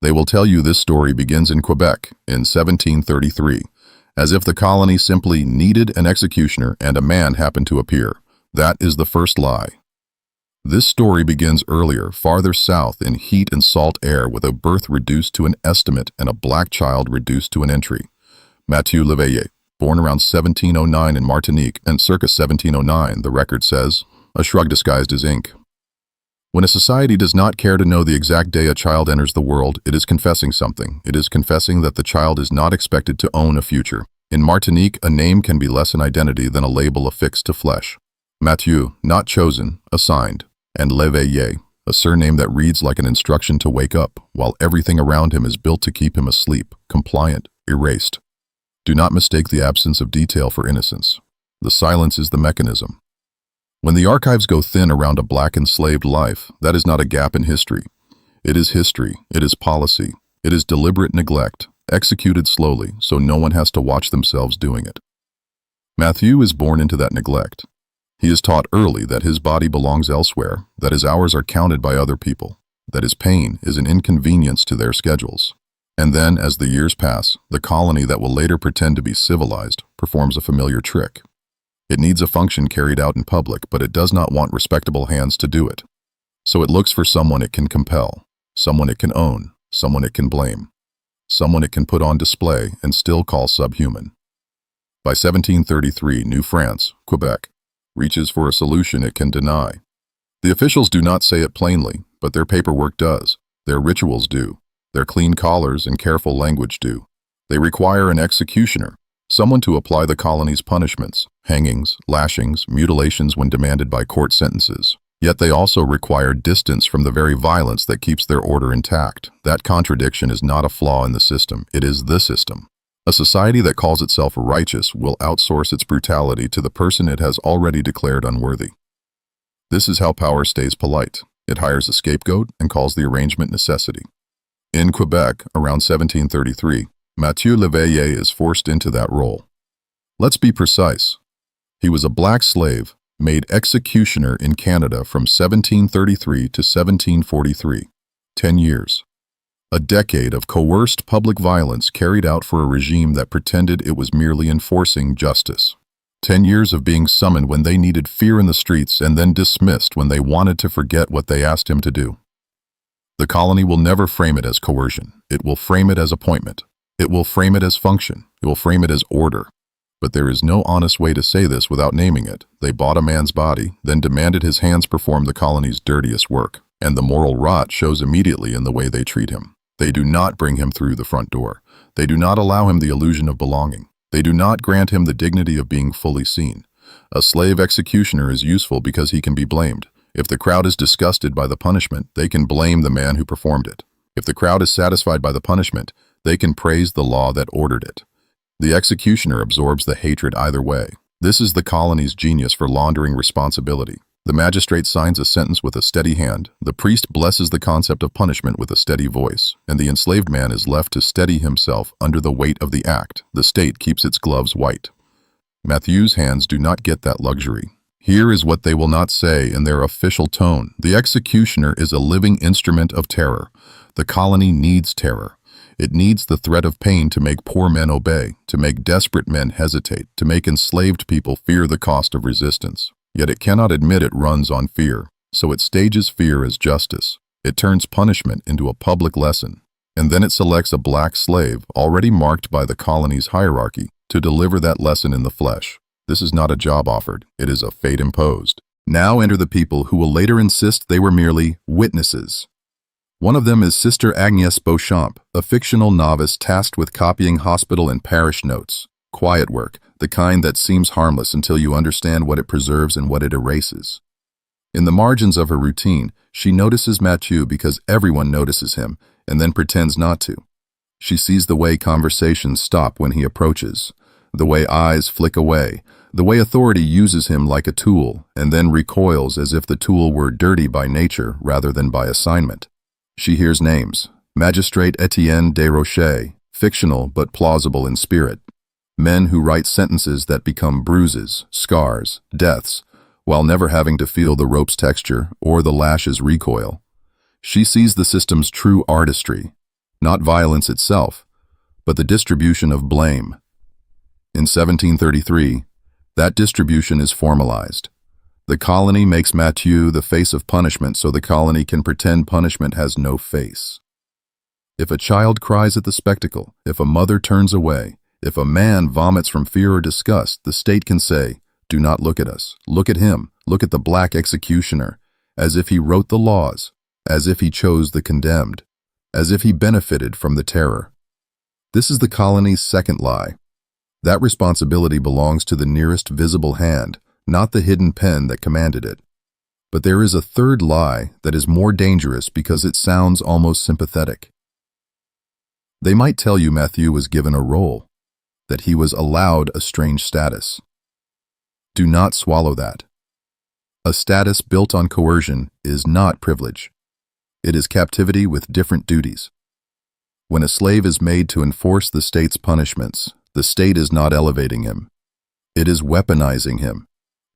They will tell you this story begins in Quebec in 1733, as if the colony simply needed an executioner and a man happened to appear. That is the first lie. This story begins earlier, farther south in heat and salt air, with a birth reduced to an estimate and a black child reduced to an entry. Mathieu Léveillé, born around 1709 in Martinique and circa 1709, the record says, a shrug disguised as ink. When a society does not care to know the exact day a child enters the world, it is confessing something. It is confessing that the child is not expected to own a future. In Martinique, a name can be less an identity than a label affixed to flesh. Mathieu, not chosen, assigned, and Léveillé, a surname that reads like an instruction to wake up, while everything around him is built to keep him asleep, compliant, erased. Do not mistake the absence of detail for innocence. The silence is the mechanism. When the archives go thin around a black enslaved life, that is not a gap in history. It is history, it is policy, it is deliberate neglect, executed slowly so no one has to watch themselves doing it. Mathieu is born into that neglect. He is taught early that his body belongs elsewhere, that his hours are counted by other people, that his pain is an inconvenience to their schedules. And then, as the years pass, the colony that will later pretend to be civilized performs a familiar trick. It needs a function carried out in public, but it does not want respectable hands to do it. So it looks for someone it can compel, someone it can own, someone it can blame, someone it can put on display and still call subhuman. By 1733, New France, Quebec, reaches for a solution it can deny. The officials do not say it plainly, but their paperwork does, their rituals do, their clean collars and careful language do. They require an executioner, someone to apply the colony's punishments, hangings, lashings, mutilations when demanded by court sentences. Yet they also require distance from the very violence that keeps their order intact. That contradiction is not a flaw in the system, it is the system. A society that calls itself righteous will outsource its brutality to the person it has already declared unworthy. This is how power stays polite. It hires a scapegoat and calls the arrangement necessity. In Quebec, around 1733, Mathieu Léveillé is forced into that role. Let's be precise. He was a black slave, made executioner in Canada from 1733 to 1743. 10 years. A decade of coerced public violence carried out for a regime that pretended it was merely enforcing justice. 10 years of being summoned when they needed fear in the streets and then dismissed when they wanted to forget what they asked him to do. The colony will never frame it as coercion. It will frame it as appointment. It will frame it as function. It will frame it as order. But there is no honest way to say this without naming it. They bought a man's body, then demanded his hands perform the colony's dirtiest work. And the moral rot shows immediately in the way they treat him. They do not bring him through the front door. They do not allow him the illusion of belonging. They do not grant him the dignity of being fully seen. A slave executioner is useful because he can be blamed. If the crowd is disgusted by the punishment, they can blame the man who performed it. If the crowd is satisfied by the punishment, they can praise the law that ordered it. The executioner absorbs the hatred either way. This is the colony's genius for laundering responsibility. The magistrate signs a sentence with a steady hand, the priest blesses the concept of punishment with a steady voice, and the enslaved man is left to steady himself under the weight of the act. The state keeps its gloves white. Mathieu's hands do not get that luxury. Here is what they will not say in their official tone. The executioner is a living instrument of terror. The colony needs terror. It needs the threat of pain to make poor men obey, to make desperate men hesitate, to make enslaved people fear the cost of resistance. Yet it cannot admit it runs on fear, so it stages fear as justice. It turns punishment into a public lesson, and then it selects a black slave, already marked by the colony's hierarchy, to deliver that lesson in the flesh. This is not a job offered, it is a fate imposed. Now enter the people who will later insist they were merely witnesses. One of them is Sister Agnès Beauchamp, a fictional novice tasked with copying hospital and parish notes. Quiet work, the kind that seems harmless until you understand what it preserves and what it erases. In the margins of her routine, she notices Mathieu because everyone notices him, and then pretends not to. She sees the way conversations stop when he approaches, the way eyes flick away, the way authority uses him like a tool, and then recoils as if the tool were dirty by nature rather than by assignment. She hears names: Magistrate Etienne Desrochers, fictional but plausible in spirit. Men who write sentences that become bruises, scars, deaths, while never having to feel the rope's texture or the lash's recoil. She sees the system's true artistry. not violence itself, but the distribution of blame. In 1733, that distribution is formalized. The colony makes Mathieu the face of punishment so the colony can pretend punishment has no face. If a child cries at the spectacle, if a mother turns away, if a man vomits from fear or disgust, the state can say, "Do not look at us. Look at him. Look at the black executioner," as if he wrote the laws, as if he chose the condemned, as if he benefited from the terror. This is the colony's second lie. That responsibility belongs to the nearest visible hand, not the hidden pen that commanded it. But there is a third lie that is more dangerous because it sounds almost sympathetic. They might tell you Mathieu was given a role, that he was allowed a strange status. Do not swallow that. A status built on coercion is not privilege. It is captivity with different duties. When a slave is made to enforce the state's punishments, the state is not elevating him. It is weaponizing him.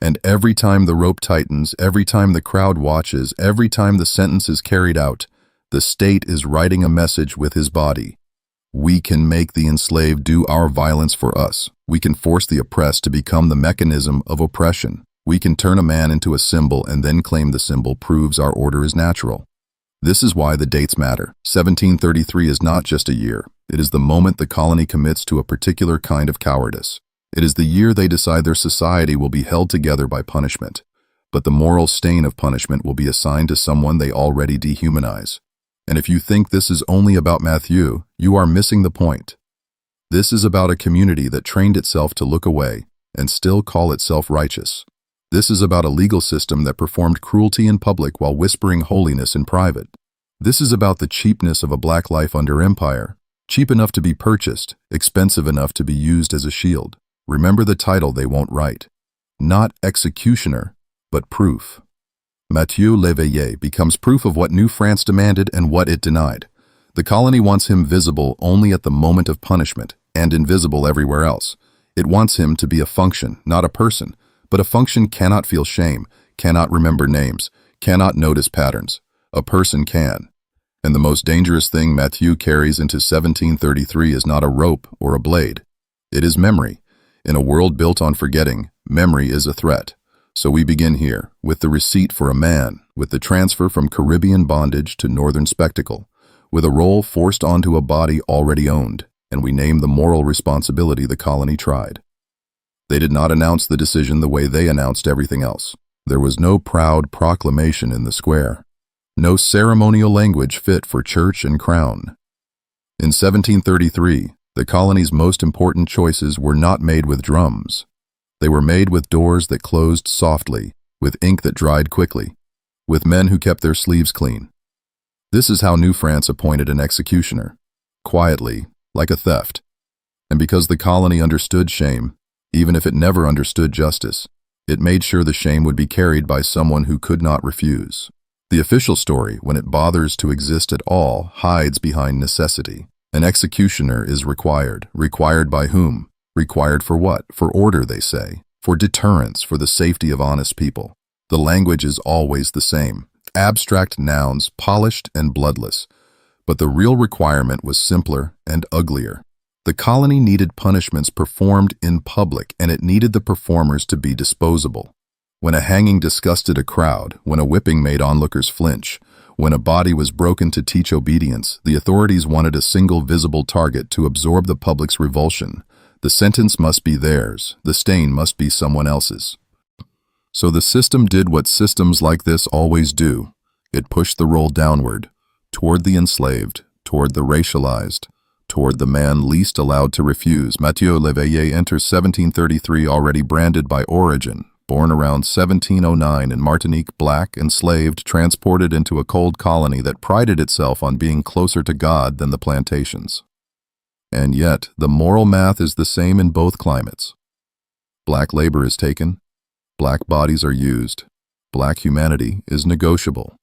And every time the rope tightens, every time the crowd watches, every time the sentence is carried out, the state is writing a message with his body. We can make the enslaved do our violence for us. We can force the oppressed to become the mechanism of oppression. We can turn a man into a symbol and then claim the symbol proves our order is natural. This is why the dates matter. 1733 is not just a year. It is the moment the colony commits to a particular kind of cowardice. It is the year they decide their society will be held together by punishment. But the moral stain of punishment will be assigned to someone they already dehumanize. And if you think this is only about Mathieu, you are missing the point. This is about a community that trained itself to look away and still call itself righteous. This is about a legal system that performed cruelty in public while whispering holiness in private. This is about the cheapness of a black life under empire, cheap enough to be purchased, expensive enough to be used as a shield. Remember the title they won't write. Not executioner, but proof. Mathieu Léveillé becomes proof of what New France demanded and what it denied. The colony wants him visible only at the moment of punishment and invisible everywhere else. It wants him to be a function, not a person. But a function cannot feel shame, cannot remember names, cannot notice patterns. A person can. And the most dangerous thing Mathieu carries into 1733 is not a rope or a blade. It is memory. In a world built on forgetting, memory is a threat. So we begin here, with the receipt for a man, with the transfer from Caribbean bondage to northern spectacle, with a role forced onto a body already owned, and we name the moral responsibility the colony tried. They did not announce the decision the way they announced everything else. There was no proud proclamation in the square, no ceremonial language fit for church and crown. In 1733, the colony's most important choices were not made with drums. They were made with doors that closed softly, with ink that dried quickly, with men who kept their sleeves clean. This is how New France appointed an executioner, quietly, like a theft. And because the colony understood shame, even if it never understood justice, it made sure the shame would be carried by someone who could not refuse. The official story, when it bothers to exist at all, hides behind necessity. An executioner is required. Required by whom? Required for what? For order, they say. For deterrence, for the safety of honest people. The language is always the same. Abstract nouns, polished and bloodless. But the real requirement was simpler and uglier. The colony needed punishments performed in public, and it needed the performers to be disposable. When a hanging disgusted a crowd, when a whipping made onlookers flinch, when a body was broken to teach obedience, the authorities wanted a single visible target to absorb the public's revulsion. The sentence must be theirs, the stain must be someone else's. So the system did what systems like this always do. It pushed the roll downward, toward the enslaved, toward the racialized, toward the man least allowed to refuse. Mathieu Léveillé enters 1733 already branded by origin, born around 1709 in Martinique, black, enslaved, transported into a cold colony that prided itself on being closer to God than the plantations. And yet, the moral math is the same in both climates. Black labor is taken, black bodies are used, black humanity is negotiable.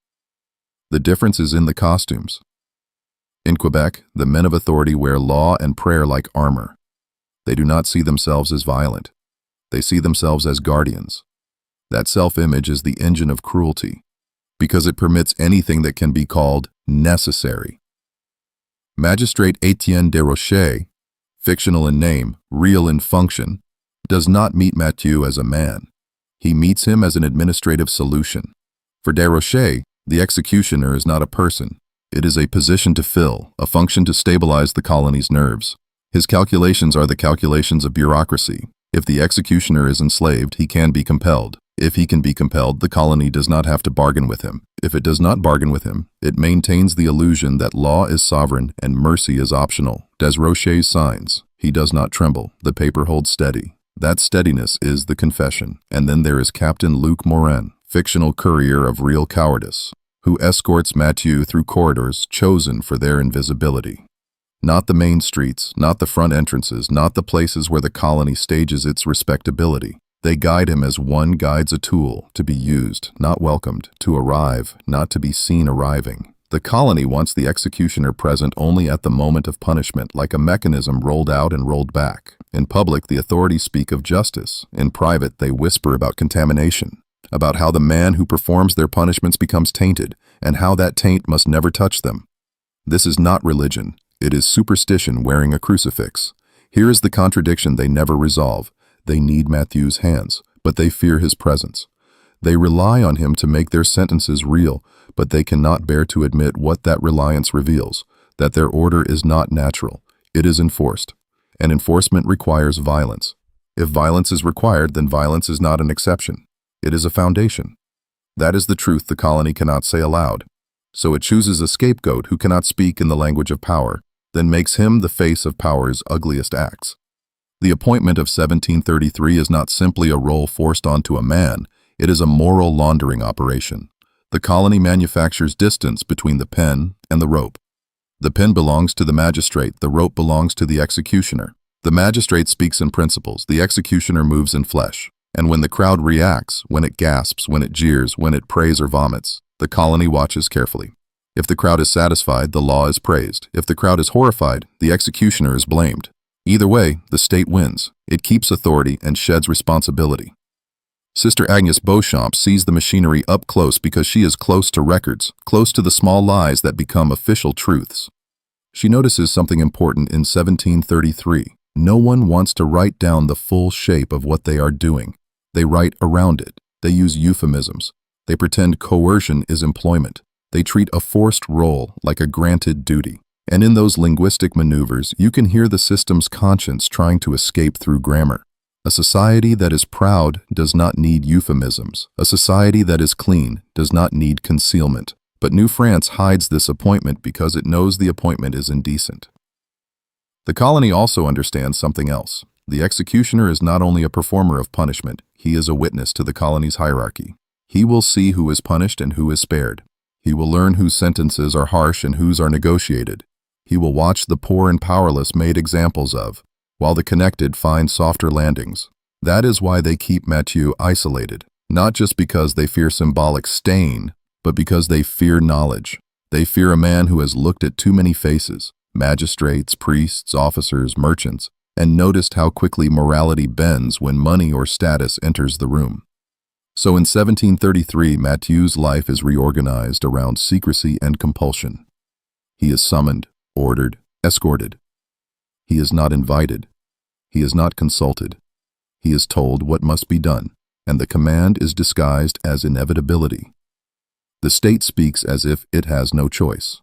The difference is in the costumes. In Quebec, the men of authority wear law and prayer like armor. They do not see themselves as violent. They see themselves as guardians. That self-image is the engine of cruelty, because it permits anything that can be called necessary. Magistrate Etienne Desrochers, fictional in name, real in function, does not meet Mathieu as a man. He meets him as an administrative solution. For Desrochers, the executioner is not a person. It is a position to fill, a function to stabilize the colony's nerves. His calculations are the calculations of bureaucracy. If the executioner is enslaved, he can be compelled. If he can be compelled, the colony does not have to bargain with him. If it does not bargain with him, it maintains the illusion that law is sovereign and mercy is optional. Desrochers signs. He does not tremble. The paper holds steady. That steadiness is the confession. And then there is Captain Luc Morin, fictional courier of real cowardice, who escorts Mathieu through corridors chosen for their invisibility. Not the main streets, not the front entrances, not the places where the colony stages its respectability. They guide him as one guides a tool, to be used, not welcomed, to arrive, not to be seen arriving. The colony wants the executioner present only at the moment of punishment, like a mechanism rolled out and rolled back. In public, the authorities speak of justice. In private, they whisper about contamination, about how the man who performs their punishments becomes tainted, and how that taint must never touch them. This is not religion. It is superstition wearing a crucifix. Here is the contradiction they never resolve. They need Mathieu's hands, but they fear his presence. They rely on him to make their sentences real, but they cannot bear to admit what that reliance reveals, that their order is not natural. It is enforced, and enforcement requires violence. If violence is required, then violence is not an exception. It is a foundation. That is the truth the colony cannot say aloud. So it chooses a scapegoat who cannot speak in the language of power, then makes him the face of power's ugliest acts. The appointment of 1733 is not simply a role forced onto a man, it is a moral laundering operation. The colony manufactures distance between the pen and the rope. The pen belongs to the magistrate, the rope belongs to the executioner. The magistrate speaks in principles, the executioner moves in flesh. And when the crowd reacts, when it gasps, when it jeers, when it prays or vomits, the colony watches carefully. If the crowd is satisfied, the law is praised. If the crowd is horrified, the executioner is blamed. Either way, the state wins. It keeps authority and sheds responsibility. Sister Agnes Beauchamp sees the machinery up close because she is close to records, close to the small lies that become official truths. She notices something important in 1733. No one wants to write down the full shape of what they are doing. They write around it. They use euphemisms. They pretend coercion is employment. They treat a forced role like a granted duty. And in those linguistic maneuvers, you can hear the system's conscience trying to escape through grammar. A society that is proud does not need euphemisms. A society that is clean does not need concealment. But New France hides this appointment because it knows the appointment is indecent. The colony also understands something else. The executioner is not only a performer of punishment, he is a witness to the colony's hierarchy. He will see who is punished and who is spared. He will learn whose sentences are harsh and whose are negotiated. He will watch the poor and powerless made examples of, while the connected find softer landings. That is why they keep Mathieu isolated, not just because they fear symbolic stain, but because they fear knowledge. They fear a man who has looked at too many faces, magistrates, priests, officers, merchants, and noticed how quickly morality bends when money or status enters the room. So in 1733, Mathieu's life is reorganized around secrecy and compulsion. He is summoned, ordered, escorted. He is not invited. He is not consulted. He is told what must be done, and the command is disguised as inevitability. The state speaks as if it has no choice.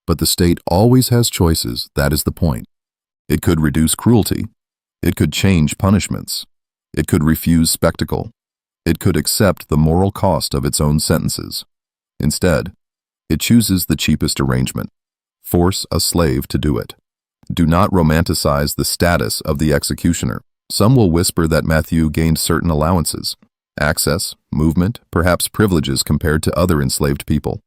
But the state always has choices, that is the point. It could reduce cruelty. It could change punishments. It could refuse spectacle. It could accept the moral cost of its own sentences. Instead, it chooses the cheapest arrangement. Force a slave to do it. Do not romanticize the status of the executioner. Some will whisper that Mathieu gained certain allowances, access, movement, perhaps privileges compared to other enslaved people.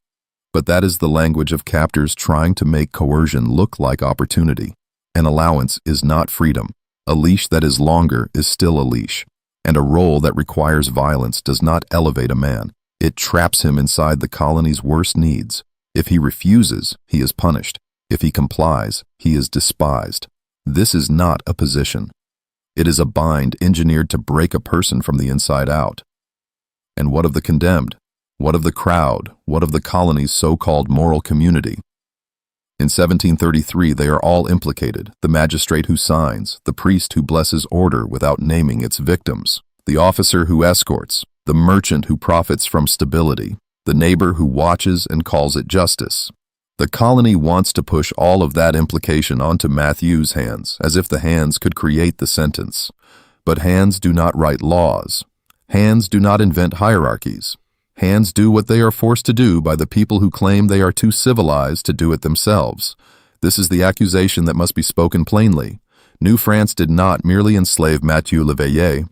But that is the language of captors trying to make coercion look like opportunity. An allowance is not freedom. A leash that is longer is still a leash. And a role that requires violence does not elevate a man. It traps him inside the colony's worst needs. If he refuses, he is punished. If he complies, he is despised. This is not a position. It is a bind engineered to break a person from the inside out. And what of the condemned? What of the crowd? What of the colony's so-called moral community? In 1733, they are all implicated: the magistrate who signs, the priest who blesses order without naming its victims, the officer who escorts, the merchant who profits from stability, the neighbor who watches and calls it justice. The colony wants to push all of that implication onto Mathieu's hands, as if the hands could create the sentence. But hands do not write laws. Hands do not invent hierarchies. Hands do what they are forced to do by the people who claim they are too civilized to do it themselves. This is the accusation that must be spoken plainly. New France did not merely enslave Mathieu Léveillé.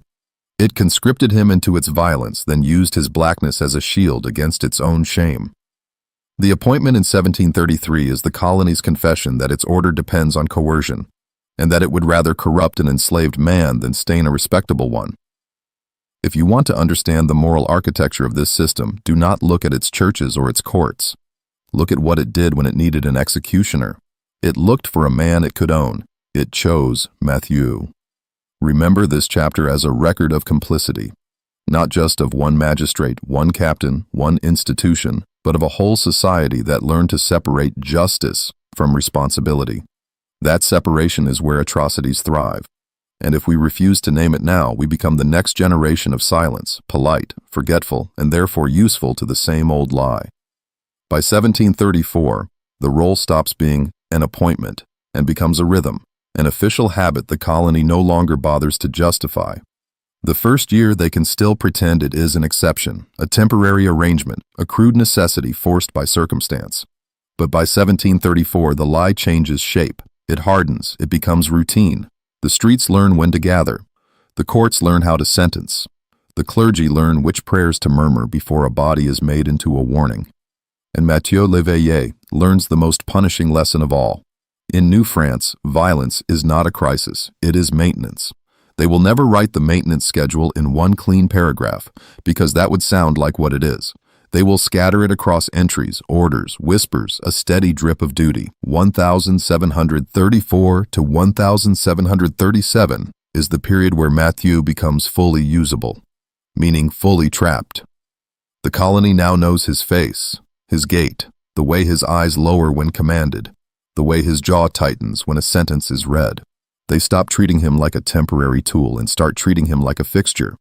It conscripted him into its violence, then used his blackness as a shield against its own shame. The appointment in 1733 is the colony's confession that its order depends on coercion, and that it would rather corrupt an enslaved man than stain a respectable one. If you want to understand the moral architecture of this system, do not look at its churches or its courts. Look at what it did when it needed an executioner. It looked for a man it could own. It chose Mathieu. Remember this chapter as a record of complicity, not just of one magistrate, one captain, one institution, but of a whole society that learned to separate justice from responsibility. That separation is where atrocities thrive. And if we refuse to name it now, we become the next generation of silence, polite, forgetful, and therefore useful to the same old lie. By 1734, the role stops being an appointment and becomes a rhythm, an official habit the colony no longer bothers to justify. The first year they can still pretend it is an exception, a temporary arrangement, a crude necessity forced by circumstance. But by 1734, the lie changes shape. It hardens, it becomes routine. The streets learn when to gather. The courts learn how to sentence. The clergy learn which prayers to murmur before a body is made into a warning. And Mathieu Léveillé learns the most punishing lesson of all. In New France, violence is not a crisis, it is maintenance. They will never write the maintenance schedule in one clean paragraph, because that would sound like what it is. They will scatter it across entries, orders, whispers, a steady drip of duty. 1734 to 1737 is the period where Mathieu becomes fully usable, meaning fully trapped. The colony now knows his face, his gait, the way his eyes lower when commanded, the way his jaw tightens when a sentence is read. They stop treating him like a temporary tool and start treating him like a fixture.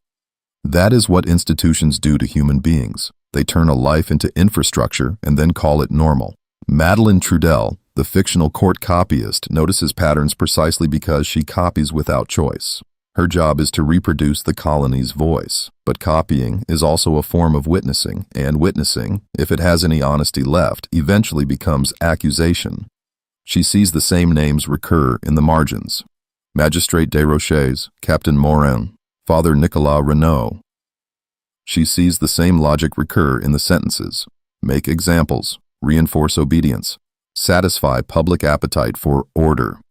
That is what institutions do to human beings. They turn a life into infrastructure and then call it normal. Madeleine Trudel, the fictional court copyist, notices patterns precisely because she copies without choice. Her job is to reproduce the colony's voice. But copying is also a form of witnessing, and witnessing, if it has any honesty left, eventually becomes accusation. She sees the same names recur in the margins. Magistrate Desroches, Captain Morin, Father Nicolas Renaud. She sees the same logic recur in the sentences: make examples, reinforce obedience, satisfy public appetite for order.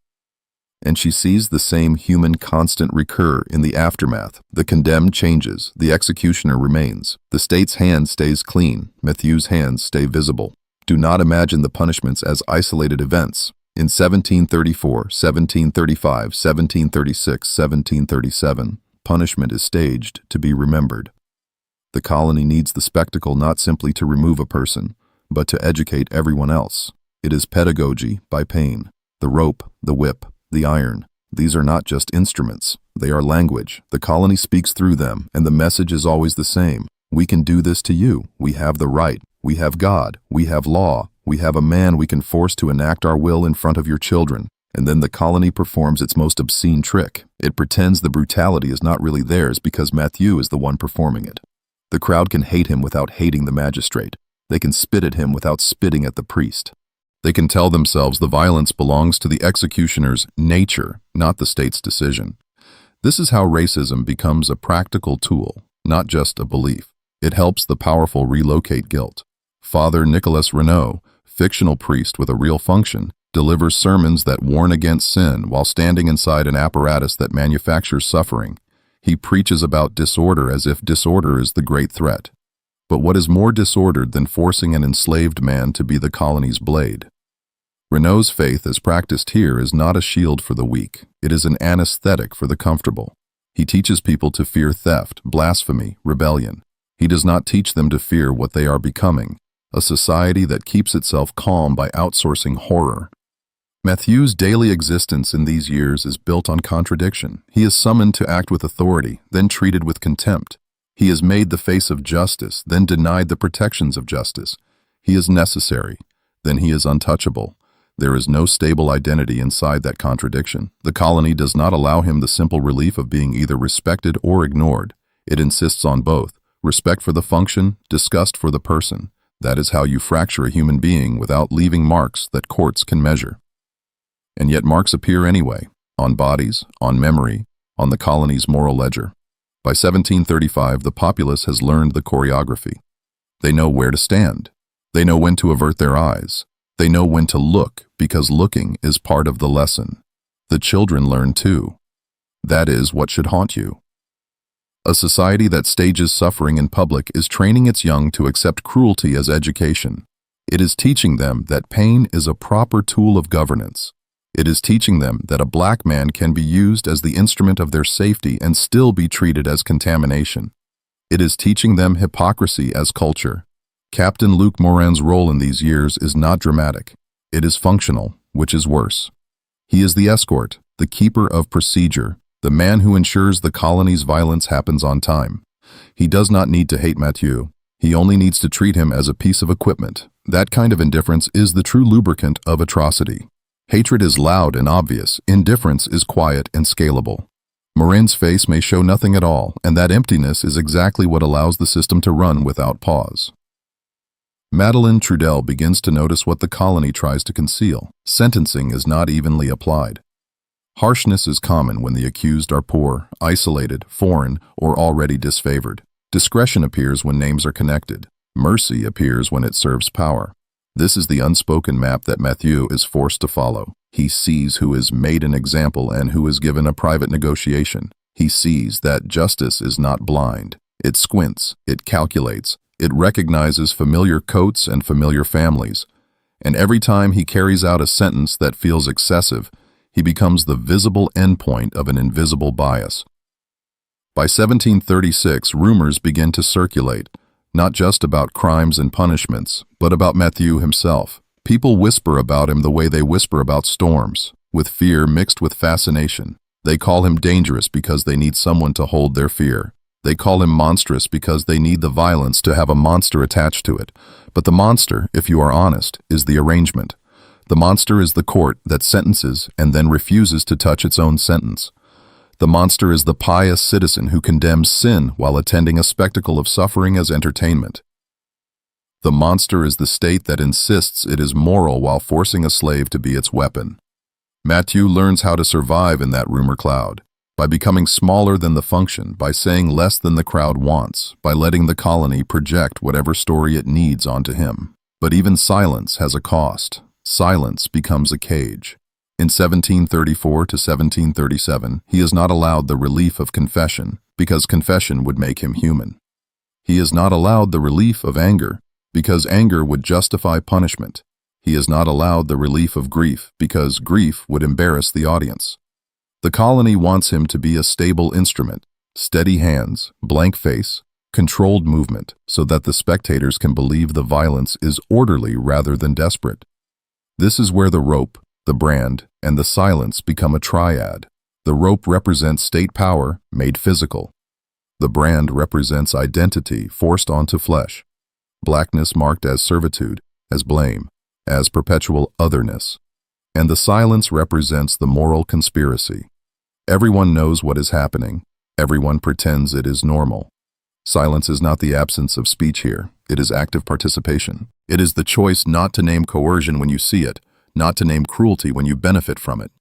And she sees the same human constant recur in the aftermath. The condemned changes, the executioner remains. The state's hand stays clean, Mathieu's hands stay visible. Do not imagine the punishments as isolated events. In 1734, 1735, 1736, 1737, punishment is staged to be remembered. The colony needs the spectacle not simply to remove a person, but to educate everyone else. It is pedagogy by pain. The rope, the whip, the iron. These are not just instruments. They are language. The colony speaks through them, and the message is always the same. We can do this to you. We have the right. We have God. We have law. We have a man we can force to enact our will in front of your children. And then the colony performs its most obscene trick. It pretends the brutality is not really theirs because Mathieu is the one performing it. The crowd can hate him without hating the magistrate. They can spit at him without spitting at the priest. They can tell themselves the violence belongs to the executioner's nature, not the state's decision. This is how racism becomes a practical tool, not just a belief. It helps the powerful relocate guilt. Father Nicolas Renaud, fictional priest with a real function, delivers sermons that warn against sin while standing inside an apparatus that manufactures suffering. He preaches about disorder as if disorder is the great threat. But what is more disordered than forcing an enslaved man to be the colony's blade? Renaud's faith as practiced here is not a shield for the weak. It is an anesthetic for the comfortable. He teaches people to fear theft, blasphemy, rebellion. He does not teach them to fear what they are becoming. a society that keeps itself calm by outsourcing horror. Mathieu's daily existence in these years is built on contradiction. He is summoned to act with authority, then treated with contempt. He is made the face of justice, then denied the protections of justice. He is necessary, then he is untouchable. There is no stable identity inside that contradiction. The colony does not allow him the simple relief of being either respected or ignored. It insists on both: respect for the function, disgust for the person. That is how you fracture a human being without leaving marks that courts can measure. And yet marks appear anyway, on bodies, on memory, on the colony's moral ledger. By 1735, the populace has learned the choreography. They know where to stand. They know when to avert their eyes. They know when to look, because looking is part of the lesson. The children learn too. That is what should haunt you. A society that stages suffering in public is training its young to accept cruelty as education. It is teaching them that pain is a proper tool of governance. It is teaching them that a black man can be used as the instrument of their safety and still be treated as contamination. It is teaching them hypocrisy as culture. Captain Luc Morin's role in these years is not dramatic. It is functional, which is worse. He is the escort, the keeper of procedure, the man who ensures the colony's violence happens on time. He does not need to hate Mathieu. He only needs to treat him as a piece of equipment. That kind of indifference is the true lubricant of atrocity. Hatred is loud and obvious. Indifference is quiet and scalable. Morin's face may show nothing at all, and that emptiness is exactly what allows the system to run without pause. Madeleine Trudel begins to notice what the colony tries to conceal. Sentencing is not evenly applied. Harshness is common when the accused are poor, isolated, foreign, or already disfavored. Discretion appears when names are connected. Mercy appears when it serves power. This is the unspoken map that Mathieu is forced to follow. He sees who is made an example and who is given a private negotiation. He sees that justice is not blind. It squints, it calculates, it recognizes familiar coats and familiar families. And every time he carries out a sentence that feels excessive, he becomes the visible endpoint of an invisible bias. By 1736, rumors begin to circulate, not just about crimes and punishments, but about Mathieu himself. People whisper about him the way they whisper about storms, with fear mixed with fascination. They call him dangerous because they need someone to hold their fear. They call him monstrous because they need the violence to have a monster attached to it. But the monster, if you are honest, is the arrangement. The monster is the court that sentences and then refuses to touch its own sentence. The monster is the pious citizen who condemns sin while attending a spectacle of suffering as entertainment. The monster is the state that insists it is moral while forcing a slave to be its weapon. Mathieu learns how to survive in that rumor cloud, by becoming smaller than the function, by saying less than the crowd wants, by letting the colony project whatever story it needs onto him. But even silence has a cost. Silence becomes a cage. In 1734 to 1737, he is not allowed the relief of confession, because confession would make him human. He is not allowed the relief of anger, because anger would justify punishment. He is not allowed the relief of grief, because grief would embarrass the audience. The colony wants him to be a stable instrument, steady hands, blank face, controlled movement, so that the spectators can believe the violence is orderly rather than desperate. This is where the rope, the brand, and the silence become a triad. The rope represents state power made physical. The brand represents identity forced onto flesh. Blackness marked as servitude, as blame, as perpetual otherness. And the silence represents the moral conspiracy. Everyone knows what is happening. Everyone pretends it is normal. Silence is not the absence of speech here. It is active participation. It is the choice not to name coercion when you see it, not to name cruelty when you benefit from it.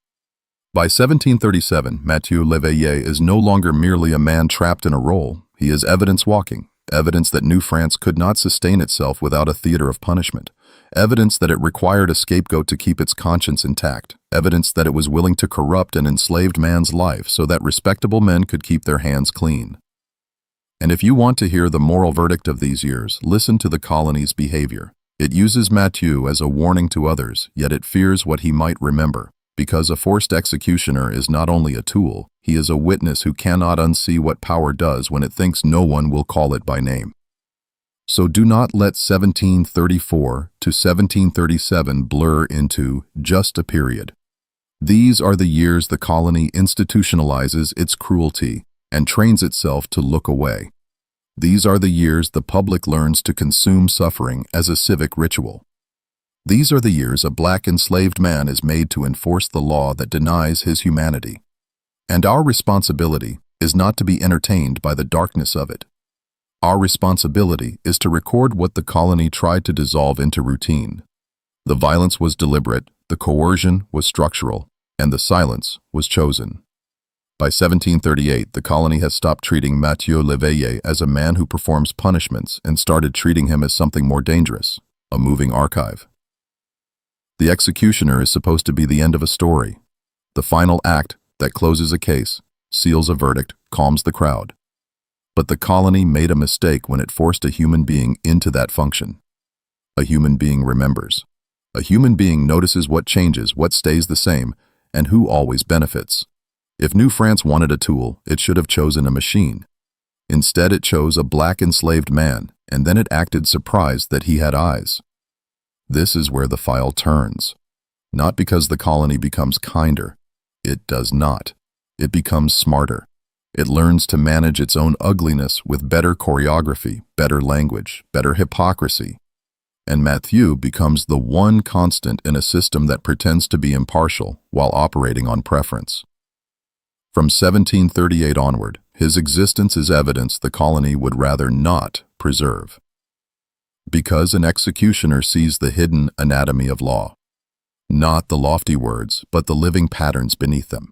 By 1737, Mathieu Léveillé is no longer merely a man trapped in a role. He is evidence walking, evidence that New France could not sustain itself without a theater of punishment, evidence that it required a scapegoat to keep its conscience intact, evidence that it was willing to corrupt an enslaved man's life so that respectable men could keep their hands clean. And if you want to hear the moral verdict of these years, listen to the colony's behavior. It uses Mathieu as a warning to others, yet it fears what he might remember. Because a forced executioner is not only a tool, he is a witness who cannot unsee what power does when it thinks no one will call it by name. So do not let 1734 to 1737 blur into just a period. These are the years the colony institutionalizes its cruelty and trains itself to look away. These are the years the public learns to consume suffering as a civic ritual. These are the years a black enslaved man is made to enforce the law that denies his humanity. And our responsibility is not to be entertained by the darkness of it. Our responsibility is to record what the colony tried to dissolve into routine. The violence was deliberate, the coercion was structural, and the silence was chosen. By 1738, the colony has stopped treating Mathieu Léveillé as a man who performs punishments and started treating him as something more dangerous, a moving archive. The executioner is supposed to be the end of a story, the final act that closes a case, seals a verdict, calms the crowd. But the colony made a mistake when it forced a human being into that function. A human being remembers. A human being notices what changes, what stays the same, and who always benefits. If New France wanted a tool, it should have chosen a machine. Instead, it chose a black enslaved man, and then it acted surprised that he had eyes. This is where the file turns. Not because the colony becomes kinder. It does not. It becomes smarter. It learns to manage its own ugliness with better choreography, better language, better hypocrisy. And Mathieu becomes the one constant in a system that pretends to be impartial while operating on preference. From 1738 onward, his existence is evidence the colony would rather not preserve. Because an executioner sees the hidden anatomy of law. Not the lofty words, but the living patterns beneath them.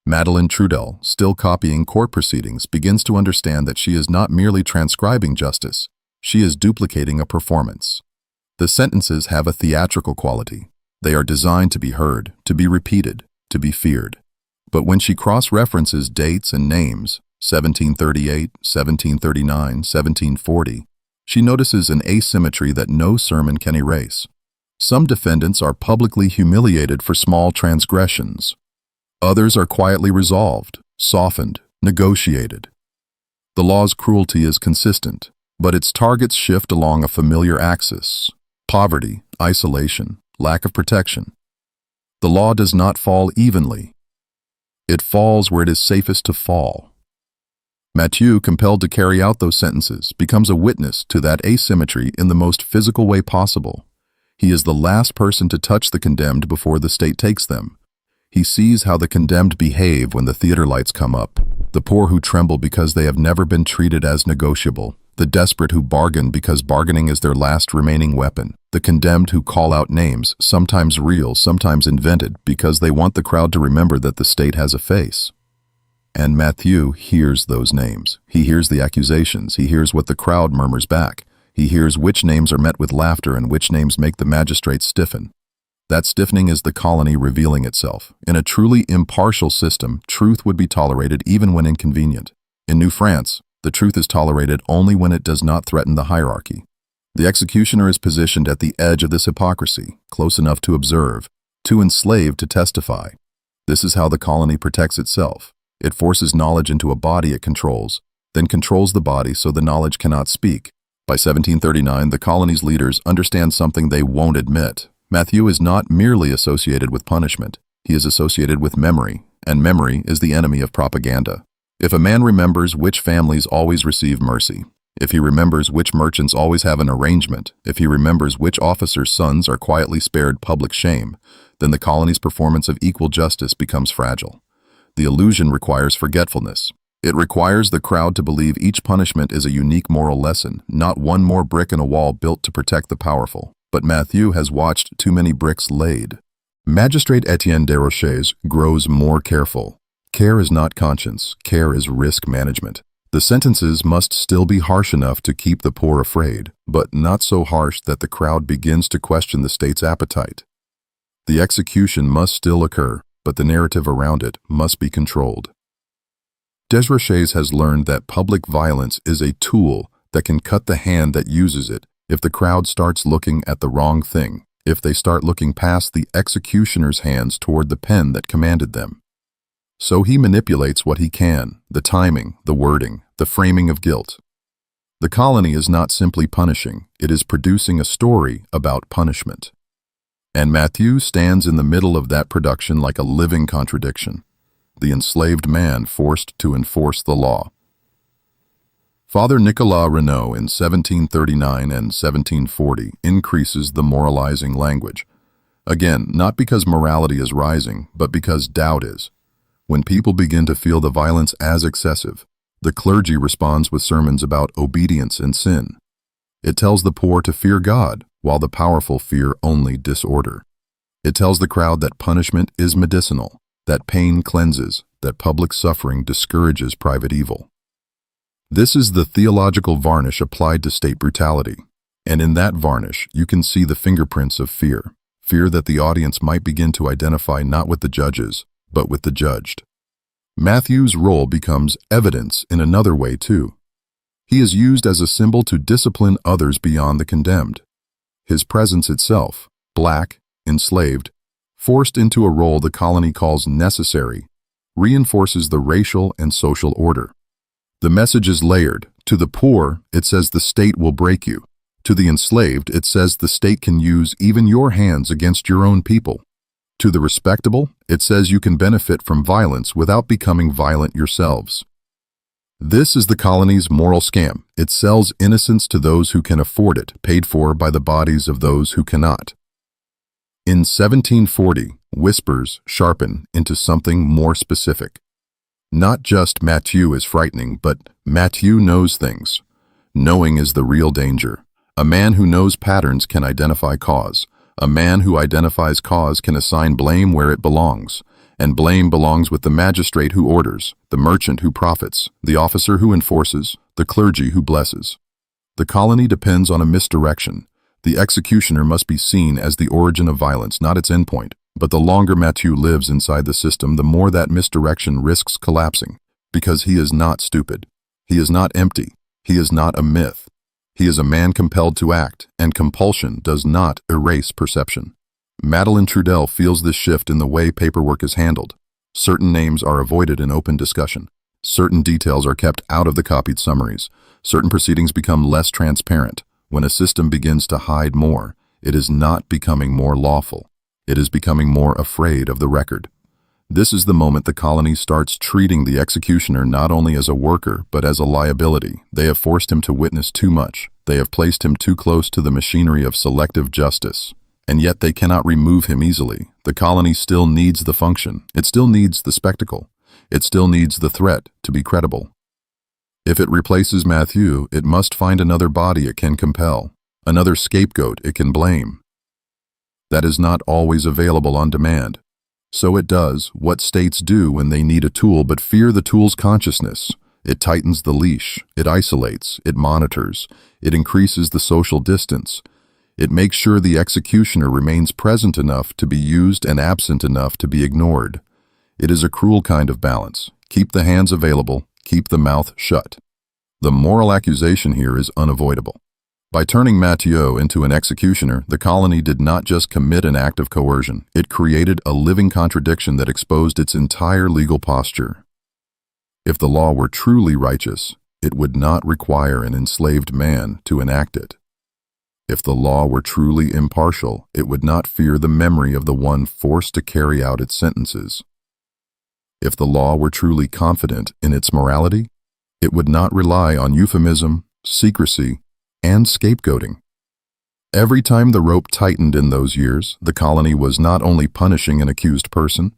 Madeleine Trudel, still copying court proceedings, begins to understand that she is not merely transcribing justice, she is duplicating a performance. The sentences have a theatrical quality. They are designed to be heard, to be repeated, to be feared. But when she cross-references dates and names, 1738, 1739, 1740, she notices an asymmetry that no sermon can erase. Some defendants are publicly humiliated for small transgressions. Others are quietly resolved, softened, negotiated. The law's cruelty is consistent, but its targets shift along a familiar axis: poverty, isolation, lack of protection. The law does not fall evenly. It falls where it is safest to fall. Mathieu, compelled to carry out those sentences, becomes a witness to that asymmetry in the most physical way possible. He is the last person to touch the condemned before the state takes them. He sees how the condemned behave when the theater lights come up, the poor who tremble because they have never been treated as negotiable, the desperate who bargain because bargaining is their last remaining weapon, the condemned who call out names, sometimes real, sometimes invented, because they want the crowd to remember that the state has a face. And Mathieu hears those names. He hears the accusations. He hears what the crowd murmurs back. He hears which names are met with laughter and which names make the magistrates stiffen. That stiffening is the colony revealing itself. In a truly impartial system, truth would be tolerated even when inconvenient. In New France, the truth is tolerated only when it does not threaten the hierarchy. The executioner is positioned at the edge of this hypocrisy, close enough to observe, too enslaved to testify. This is how the colony protects itself. It forces knowledge into a body it controls, then controls the body so the knowledge cannot speak. By 1739, the colony's leaders understand something they won't admit. Mathieu is not merely associated with punishment. He is associated with memory, and memory is the enemy of propaganda. If a man remembers which families always receive mercy, if he remembers which merchants always have an arrangement, if he remembers which officers' sons are quietly spared public shame, then the colony's performance of equal justice becomes fragile. The illusion requires forgetfulness. It requires the crowd to believe each punishment is a unique moral lesson, not one more brick in a wall built to protect the powerful. But Mathieu has watched too many bricks laid. Magistrate Etienne Desroches grows more careful. Care is not conscience, care is risk management. The sentences must still be harsh enough to keep the poor afraid, but not so harsh that the crowd begins to question the state's appetite. The execution must still occur, but the narrative around it must be controlled. Desroches has learned that public violence is a tool that can cut the hand that uses it if the crowd starts looking at the wrong thing, if they start looking past the executioner's hands toward the pen that commanded them. So he manipulates what he can, the timing, the wording, the framing of guilt. The colony is not simply punishing, it is producing a story about punishment. And Mathieu stands in the middle of that production like a living contradiction, the enslaved man forced to enforce the law. Father Nicolas Renaud in 1739 and 1740 increases the moralizing language. Again, not because morality is rising, but because doubt is. When people begin to feel the violence as excessive, the clergy responds with sermons about obedience and sin. It tells the poor to fear God, while the powerful fear only disorder. It tells the crowd that punishment is medicinal, that pain cleanses, that public suffering discourages private evil. This is the theological varnish applied to state brutality, and in that varnish you can see the fingerprints of fear, fear that the audience might begin to identify not with the judges, but with the judged. Mathieu's role becomes evidence in another way too. He is used as a symbol to discipline others beyond the condemned. His presence itself, black, enslaved, forced into a role the colony calls necessary, reinforces the racial and social order. The message is layered. To the poor, it says the state will break you. To the enslaved, it says the state can use even your hands against your own people. To the respectable, it says you can benefit from violence without becoming violent yourselves. This is the colony's moral scam. It sells innocence to those who can afford it, paid for by the bodies of those who cannot. In 1740, whispers sharpen into something more specific. Not just Mathieu is frightening, but Mathieu knows things. Knowing is the real danger. A man who knows patterns can identify cause. A man who identifies cause can assign blame where it belongs, and blame belongs with the magistrate who orders, the merchant who profits, the officer who enforces, the clergy who blesses. The colony depends on a misdirection. The executioner must be seen as the origin of violence, not its endpoint. But the longer Mathieu lives inside the system, the more that misdirection risks collapsing, because he is not stupid. He is not empty. He is not a myth. He is a man compelled to act, and compulsion does not erase perception. Madeleine Trudel feels this shift in the way paperwork is handled. Certain names are avoided in open discussion. Certain details are kept out of the copied summaries. Certain proceedings become less transparent. When a system begins to hide more, it is not becoming more lawful. It is becoming more afraid of the record. This is the moment the colony starts treating the executioner not only as a worker, but as a liability. They have forced him to witness too much. They have placed him too close to the machinery of selective justice. And yet they cannot remove him easily. The colony still needs the function. It still needs the spectacle. It still needs the threat to be credible. If it replaces Mathieu, it must find another body it can compel, another scapegoat it can blame. That is not always available on demand. So it does what states do when they need a tool but fear the tool's consciousness. It tightens the leash, it isolates, it monitors, it increases the social distance. It makes sure the executioner remains present enough to be used and absent enough to be ignored. It is a cruel kind of balance. Keep the hands available, keep the mouth shut. The moral accusation here is unavoidable. By turning Mathieu into an executioner, the colony did not just commit an act of coercion, it created a living contradiction that exposed its entire legal posture. If the law were truly righteous, it would not require an enslaved man to enact it. If the law were truly impartial, it would not fear the memory of the one forced to carry out its sentences. If the law were truly confident in its morality, it would not rely on euphemism, secrecy, and scapegoating. Every time the rope tightened in those years, the colony was not only punishing an accused person,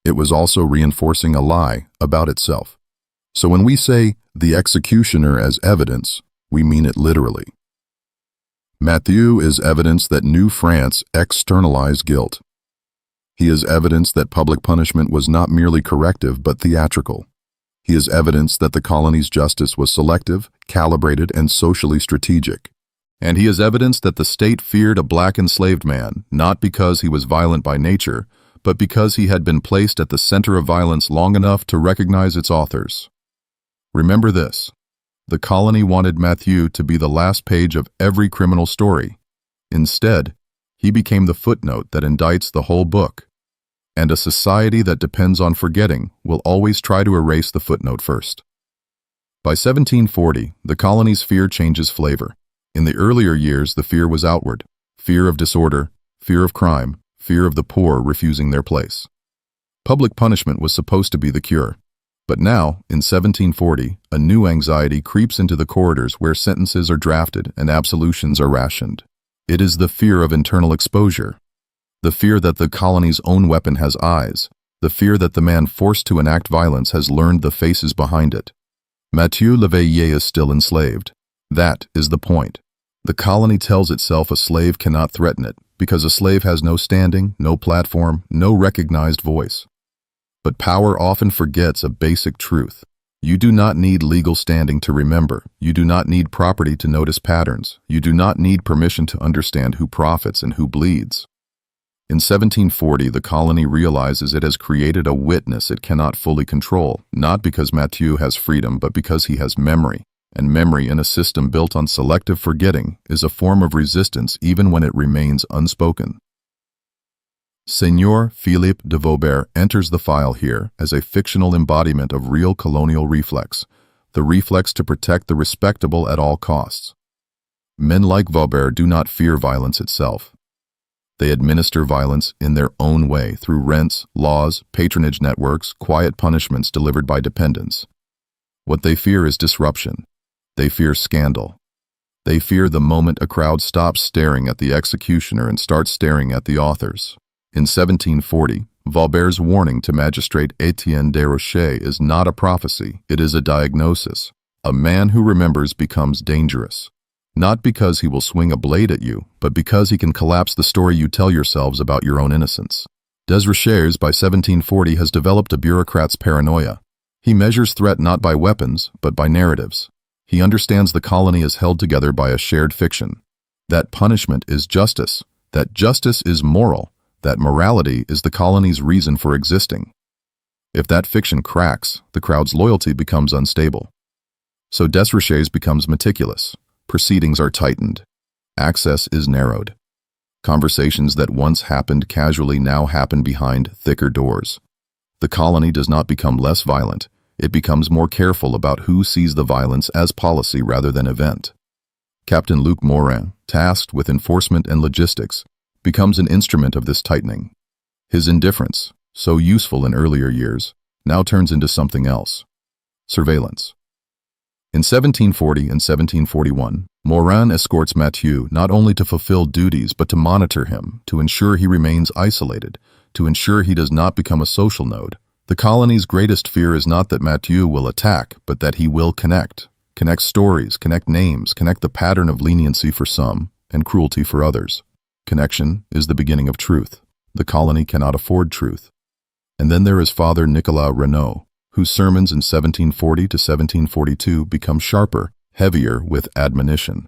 it was also reinforcing a lie about itself. So when we say the executioner as evidence, we mean it literally. Mathieu is evidence that New France externalized guilt. He is evidence that public punishment was not merely corrective but theatrical. He is evidence that the colony's justice was selective, calibrated, and socially strategic. And he is evidence that the state feared a black enslaved man, not because he was violent by nature, but because he had been placed at the center of violence long enough to recognize its authors. Remember this: the colony wanted Mathieu to be the last page of every criminal story. Instead, he became the footnote that indicts the whole book. And a society that depends on forgetting will always try to erase the footnote first. By 1740, the colony's fear changes flavor. In the earlier years, the fear was outward: fear of disorder, fear of crime, fear of the poor refusing their place. Public punishment was supposed to be the cure. But now, in 1740, a new anxiety creeps into the corridors where sentences are drafted and absolutions are rationed. It is the fear of internal exposure. The fear that the colony's own weapon has eyes. The fear that the man forced to enact violence has learned the faces behind it. Mathieu Léveillé is still enslaved. That is the point. The colony tells itself a slave cannot threaten it, because a slave has no standing, no platform, no recognized voice. But power often forgets a basic truth. You do not need legal standing to remember. You do not need property to notice patterns. You do not need permission to understand who profits and who bleeds. In 1740, the colony realizes it has created a witness it cannot fully control, not because Mathieu has freedom, but because he has memory. And memory in a system built on selective forgetting is a form of resistance even when it remains unspoken. Seigneur Philippe de Vauban enters the file here as a fictional embodiment of real colonial reflex, the reflex to protect the respectable at all costs. Men like Vauban do not fear violence itself. They administer violence in their own way through rents, laws, patronage networks, quiet punishments delivered by dependents. What they fear is disruption. They fear scandal. They fear the moment a crowd stops staring at the executioner and starts staring at the authors. In 1740, Vauban's warning to Magistrate Étienne Desrochers is not a prophecy, it is a diagnosis. A man who remembers becomes dangerous. Not because he will swing a blade at you, but because he can collapse the story you tell yourselves about your own innocence. Desrochers, by 1740, has developed a bureaucrat's paranoia. He measures threat not by weapons, but by narratives. He understands the colony is held together by a shared fiction. That punishment is justice. That justice is moral. That morality is the colony's reason for existing. If that fiction cracks, the crowd's loyalty becomes unstable. So Desrochers becomes meticulous. Proceedings are tightened. Access is narrowed. Conversations that once happened casually now happen behind thicker doors. The colony does not become less violent. It becomes more careful about who sees the violence as policy rather than event. Captain Luc Morin, tasked with enforcement and logistics, becomes an instrument of this tightening. His indifference, so useful in earlier years, now turns into something else: surveillance. In 1740 and 1741, Morin escorts Mathieu not only to fulfill duties but to monitor him, to ensure he remains isolated, to ensure he does not become a social node. The colony's greatest fear is not that Mathieu will attack, but that he will connect. Connect stories, connect names, connect the pattern of leniency for some and cruelty for others. Connection is the beginning of truth. The colony cannot afford truth. And then there is Father Nicolas Renaud, whose sermons in 1740 to 1742 become sharper, heavier with admonition.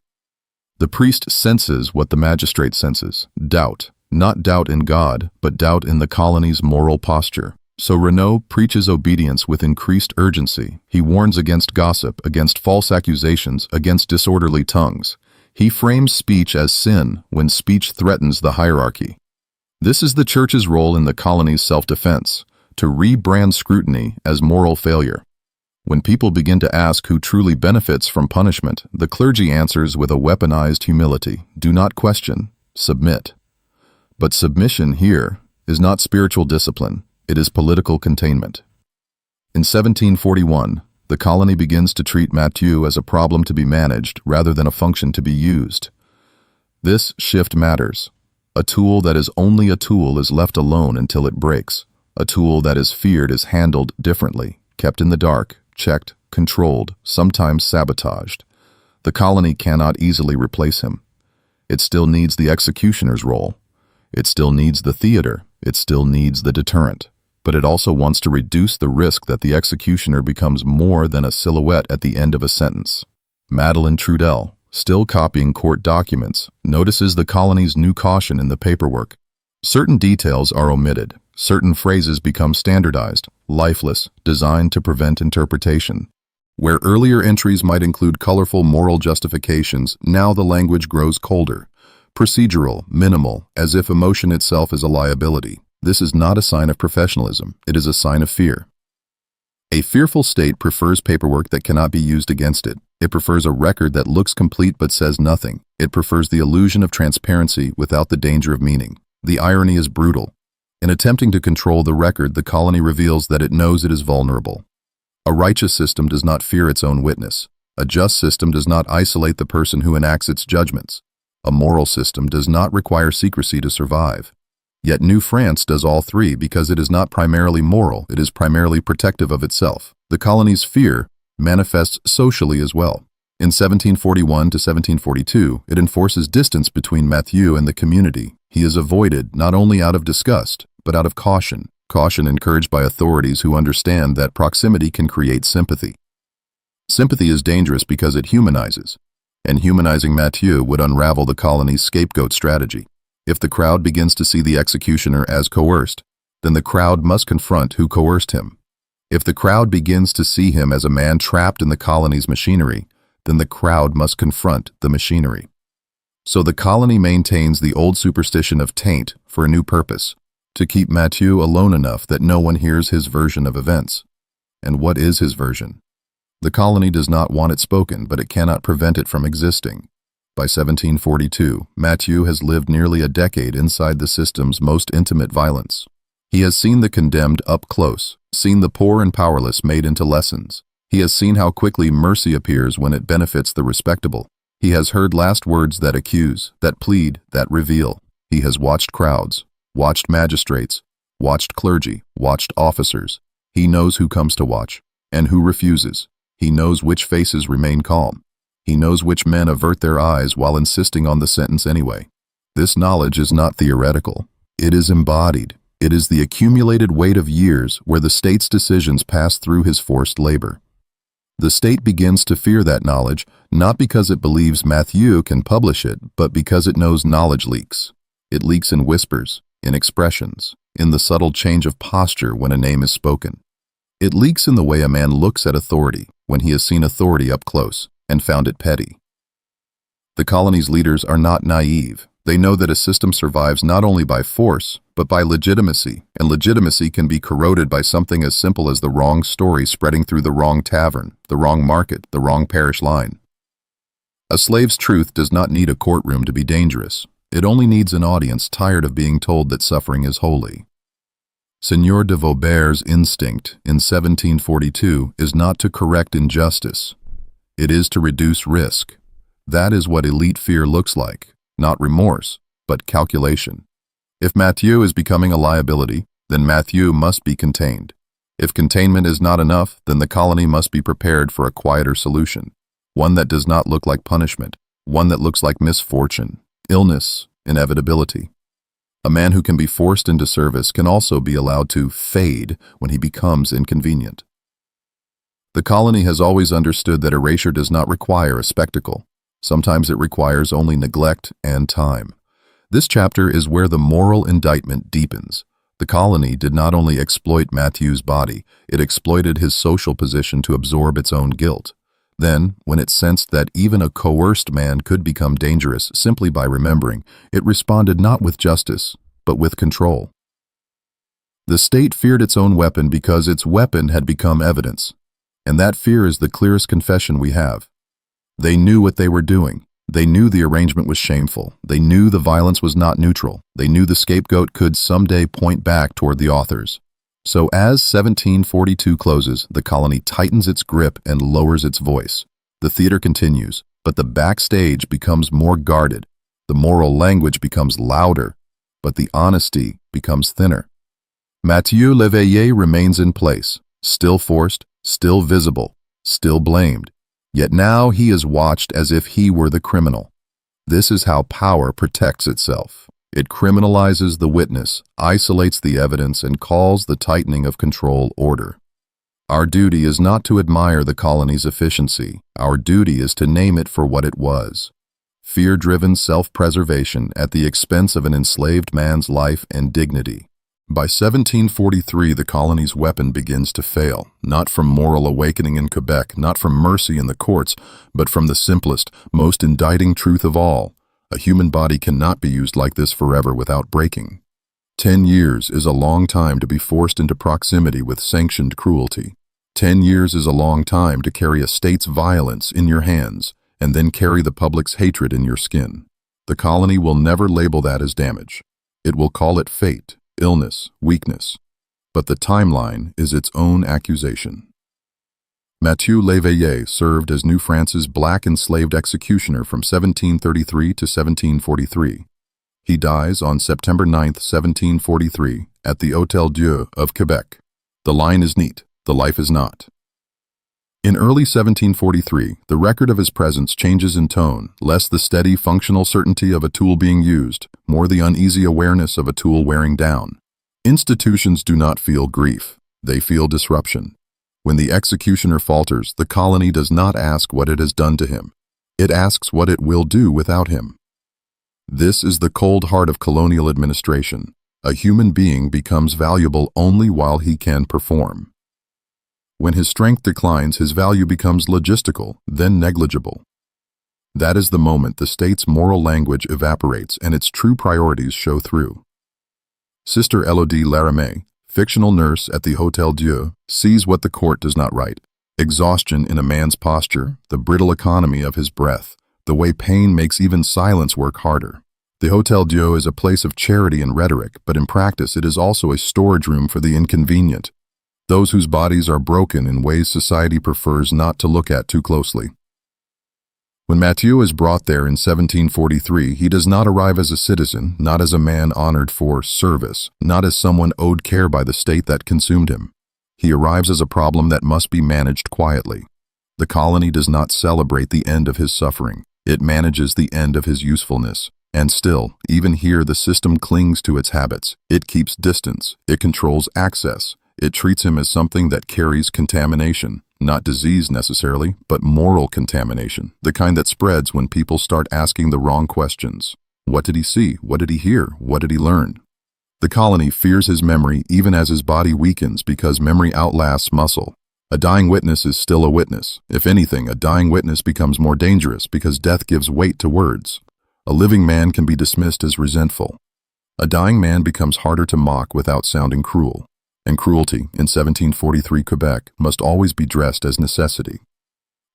The priest senses what the magistrate senses: doubt, not doubt in God, but doubt in the colony's moral posture. So Renaud preaches obedience with increased urgency. He warns against gossip, against false accusations, against disorderly tongues. He frames speech as sin when speech threatens the hierarchy. This is the Church's role in the colony's self-defense, to rebrand scrutiny as moral failure. When people begin to ask who truly benefits from punishment, the clergy answers with a weaponized humility: do not question, submit. But submission here is not spiritual discipline, it is political containment. In 1741, the colony begins to treat Mathieu as a problem to be managed rather than a function to be used. This shift matters. A tool that is only a tool is left alone until it breaks. A tool that is feared is handled differently, kept in the dark, checked, controlled, sometimes sabotaged. The colony cannot easily replace him. It still needs the executioner's role. It still needs the theater. It still needs the deterrent. But it also wants to reduce the risk that the executioner becomes more than a silhouette at the end of a sentence. Madeleine Trudel, still copying court documents, notices the colony's new caution in the paperwork. Certain details are omitted. Certain phrases become standardized, lifeless, designed to prevent interpretation. Where earlier entries might include colorful moral justifications, now the language grows colder, procedural, minimal, as if emotion itself is a liability. This is not a sign of professionalism, it is a sign of fear. A fearful state prefers paperwork that cannot be used against it. It prefers a record that looks complete but says nothing. It prefers the illusion of transparency without the danger of meaning. The irony is brutal. In attempting to control the record, the colony reveals that it knows it is vulnerable. A righteous system does not fear its own witness. A just system does not isolate the person who enacts its judgments. A moral system does not require secrecy to survive. Yet New France does all three because it is not primarily moral, it is primarily protective of itself. The colony's fear manifests socially as well. In 1741 to 1742, it enforces distance between Mathieu and the community. He is avoided not only out of disgust, but out of caution. Caution encouraged by authorities who understand that proximity can create sympathy. Sympathy is dangerous because it humanizes, and humanizing Mathieu would unravel the colony's scapegoat strategy. If the crowd begins to see the executioner as coerced, then the crowd must confront who coerced him. If the crowd begins to see him as a man trapped in the colony's machinery, then the crowd must confront the machinery. So the colony maintains the old superstition of taint for a new purpose, to keep Mathieu alone enough that no one hears his version of events. And what is his version? The colony does not want it spoken, but it cannot prevent it from existing. By 1742, Mathieu has lived nearly a decade inside the system's most intimate violence. He has seen the condemned up close, seen the poor and powerless made into lessons. He has seen how quickly mercy appears when it benefits the respectable. He has heard last words that accuse, that plead, that reveal. He has watched crowds, watched magistrates, watched clergy, watched officers. He knows who comes to watch, and who refuses. He knows which faces remain calm. He knows which men avert their eyes while insisting on the sentence anyway. This knowledge is not theoretical. It is embodied. It is the accumulated weight of years where the state's decisions pass through his forced labor. The state begins to fear that knowledge, not because it believes Mathieu can publish it, but because it knows knowledge leaks. It leaks in whispers, in expressions, in the subtle change of posture when a name is spoken. It leaks in the way a man looks at authority when he has seen authority up close and found it petty. The colony's leaders are not naive. They know that a system survives not only by force, but by legitimacy, and legitimacy can be corroded by something as simple as the wrong story spreading through the wrong tavern, the wrong market, the wrong parish line. A slave's truth does not need a courtroom to be dangerous. It only needs an audience tired of being told that suffering is holy. Seigneur de Vaubert's instinct in 1742 is not to correct injustice. It is to reduce risk. That is what elite fear looks like, not remorse, but calculation. If Mathieu is becoming a liability, then Mathieu must be contained. If containment is not enough, then the colony must be prepared for a quieter solution, one that does not look like punishment, one that looks like misfortune, illness, inevitability. A man who can be forced into service can also be allowed to fade when he becomes inconvenient. The colony has always understood that erasure does not require a spectacle. Sometimes it requires only neglect and time. This chapter is where the moral indictment deepens. The colony did not only exploit Mathieu's body, it exploited his social position to absorb its own guilt. Then, when it sensed that even a coerced man could become dangerous simply by remembering, it responded not with justice, but with control. The state feared its own weapon because its weapon had become evidence. And that fear is the clearest confession we have. They knew what they were doing. They knew the arrangement was shameful. They knew the violence was not neutral. They knew the scapegoat could someday point back toward the authors. So as 1742 closes, the colony tightens its grip and lowers its voice. The theater continues, but the backstage becomes more guarded. The moral language becomes louder, but the honesty becomes thinner. Mathieu Léveillé remains in place, still forced, still visible, still blamed. Yet now he is watched as if he were the criminal. This is how power protects itself. It criminalizes the witness, isolates the evidence, and calls the tightening of control order. Our duty is not to admire the colony's efficiency. Our duty is to name it for what it was. Fear-driven self-preservation at the expense of an enslaved man's life and dignity. By 1743, the colony's weapon begins to fail, not from moral awakening in Quebec, not from mercy in the courts, but from the simplest, most indicting truth of all. A human body cannot be used like this forever without breaking. 10 years is a long time to be forced into proximity with sanctioned cruelty. 10 years is a long time to carry a state's violence in your hands and then carry the public's hatred in your skin. The colony will never label that as damage. It will call it fate, illness, weakness. But the timeline is its own accusation. Mathieu Léveillé served as New France's black enslaved executioner from 1733 to 1743. He dies on September 9, 1743, at the Hôtel-Dieu of Quebec. The line is neat, the life is not. In early 1743, the record of his presence changes in tone, less the steady, functional certainty of a tool being used, more the uneasy awareness of a tool wearing down. Institutions do not feel grief, they feel disruption. When the executioner falters, the colony does not ask what it has done to him. It asks what it will do without him. This is the cold heart of colonial administration. A human being becomes valuable only while he can perform. When his strength declines, his value becomes logistical, then negligible. That is the moment the state's moral language evaporates and its true priorities show through. Sister Elodie Laramé, fictional nurse at the Hôtel-Dieu, sees what the court does not write. Exhaustion in a man's posture, the brittle economy of his breath, the way pain makes even silence work harder. The Hôtel-Dieu is a place of charity and rhetoric, but in practice it is also a storage room for the inconvenient, those whose bodies are broken in ways society prefers not to look at too closely. When Mathieu is brought there in 1743, he does not arrive as a citizen, not as a man honored for service, not as someone owed care by the state that consumed him. He arrives as a problem that must be managed quietly. The colony does not celebrate the end of his suffering. It manages the end of his usefulness. And still, even here the system clings to its habits. It keeps distance. It controls access. It treats him as something that carries contamination. Not disease necessarily, but moral contamination, the kind that spreads when people start asking the wrong questions. What did he see? What did he hear? What did he learn? The colony fears his memory even as his body weakens because memory outlasts muscle. A dying witness is still a witness. If anything, a dying witness becomes more dangerous because death gives weight to words. A living man can be dismissed as resentful. A dying man becomes harder to mock without sounding cruel. And cruelty, in 1743 Quebec, must always be dressed as necessity.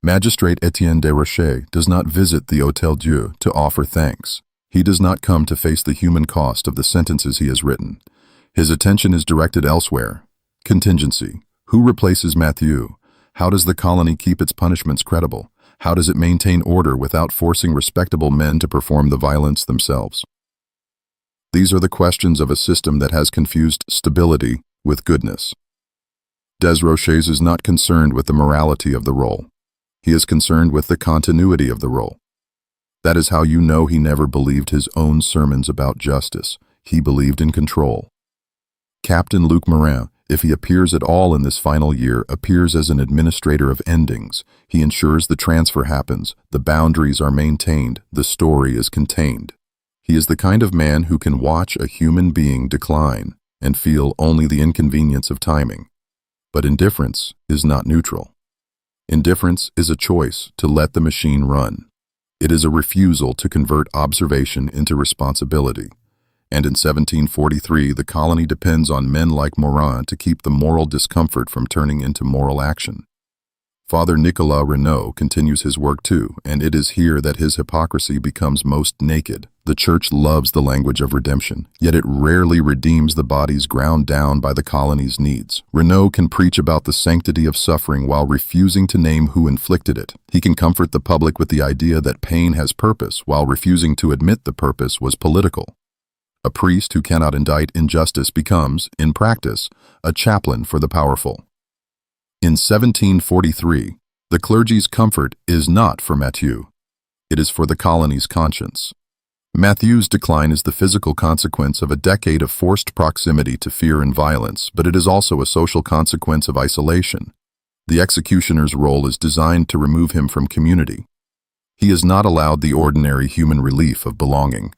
Magistrate Etienne Desrochers does not visit the Hôtel-Dieu to offer thanks. He does not come to face the human cost of the sentences he has written. His attention is directed elsewhere. Contingency. Who replaces Mathieu? How does the colony keep its punishments credible? How does it maintain order without forcing respectable men to perform the violence themselves? These are the questions of a system that has confused stability with goodness. Desrochers is not concerned with the morality of the role. He is concerned with the continuity of the role. That is how you know he never believed his own sermons about justice. He believed in control. Captain Luc Morin, if he appears at all in this final year, appears as an administrator of endings. He ensures the transfer happens, the boundaries are maintained, the story is contained. He is the kind of man who can watch a human being decline and feel only the inconvenience of timing. But indifference is not neutral. Indifference is a choice to let the machine run. It is a refusal to convert observation into responsibility. And in 1743, the colony depends on men like Morin to keep the moral discomfort from turning into moral action. Father Nicolas Renaud continues his work too, and it is here that his hypocrisy becomes most naked. The Church loves the language of redemption, yet it rarely redeems the bodies ground down by the colony's needs. Renaud can preach about the sanctity of suffering while refusing to name who inflicted it. He can comfort the public with the idea that pain has purpose while refusing to admit the purpose was political. A priest who cannot indict injustice becomes, in practice, a chaplain for the powerful. In 1743, the clergy's comfort is not for Mathieu. It is for the colony's conscience. Mathieu's decline is the physical consequence of a decade of forced proximity to fear and violence, but it is also a social consequence of isolation. The executioner's role is designed to remove him from community. He is not allowed the ordinary human relief of belonging.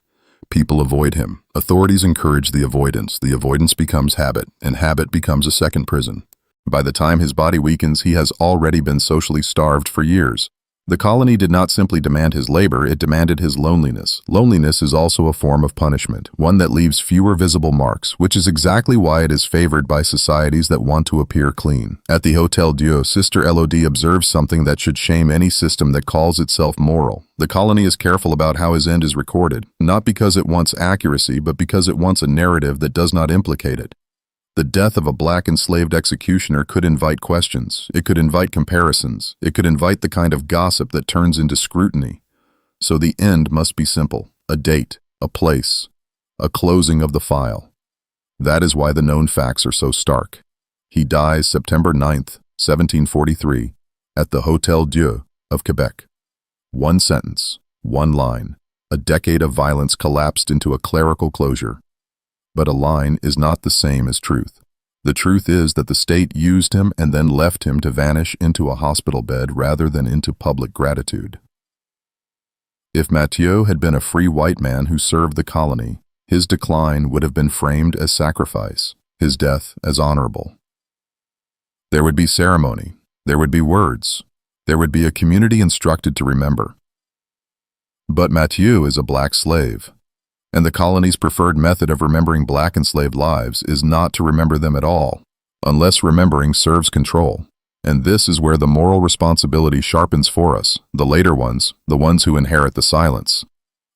People avoid him. Authorities encourage the avoidance. The avoidance becomes habit, and habit becomes a second prison. By the time his body weakens, he has already been socially starved for years. The colony did not simply demand his labor, it demanded his loneliness. Loneliness is also a form of punishment, one that leaves fewer visible marks, which is exactly why it is favored by societies that want to appear clean. At the Hôtel-Dieu, Sister Elodie observes something that should shame any system that calls itself moral. The colony is careful about how his end is recorded, not because it wants accuracy, but because it wants a narrative that does not implicate it. The death of a black enslaved executioner could invite questions, it could invite comparisons, it could invite the kind of gossip that turns into scrutiny. So the end must be simple: a date, a place, a closing of the file. That is why the known facts are so stark. He dies September 9th, 1743, at the Hôtel-Dieu of Quebec. One sentence, one line. A decade of violence collapsed into a clerical closure. But a line is not the same as truth. The truth is that the state used him and then left him to vanish into a hospital bed rather than into public gratitude. If Mathieu had been a free white man who served the colony, his decline would have been framed as sacrifice, his death as honorable. There would be ceremony, there would be words, there would be a community instructed to remember. But Mathieu is a black slave. And the colony's preferred method of remembering black enslaved lives is not to remember them at all, unless remembering serves control. And this is where the moral responsibility sharpens for us, the later ones, the ones who inherit the silence.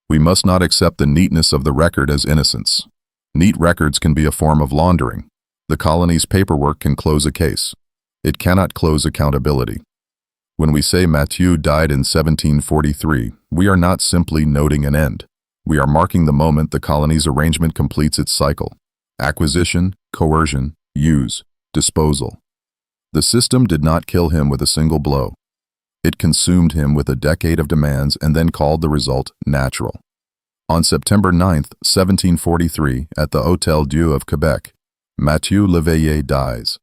We must not accept the neatness of the record as innocence. Neat records can be a form of laundering. The colony's paperwork can close a case. It cannot close accountability. When we say Mathieu died in 1743, we are not simply noting an end. We are marking the moment the colony's arrangement completes its cycle: acquisition, coercion, use, disposal. The system did not kill him with a single blow. It consumed him with a decade of demands and then called the result natural. On September 9th, 1743, at the Hôtel-Dieu of Quebec, Mathieu Léveillé dies.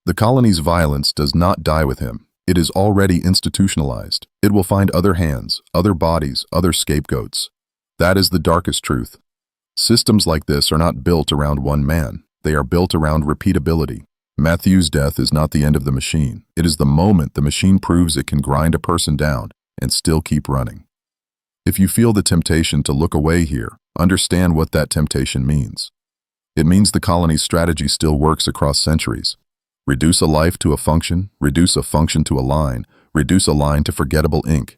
The colony's violence does not die with him. It is already institutionalized. It will find other hands, other bodies, other scapegoats. That is the darkest truth. Systems like this are not built around one man. They are built around repeatability. Mathieu's death is not the end of the machine. It is the moment the machine proves it can grind a person down and still keep running. If you feel the temptation to look away here, understand what that temptation means. It means the colony's strategy still works across centuries. Reduce a life to a function, reduce a function to a line, reduce a line to forgettable ink.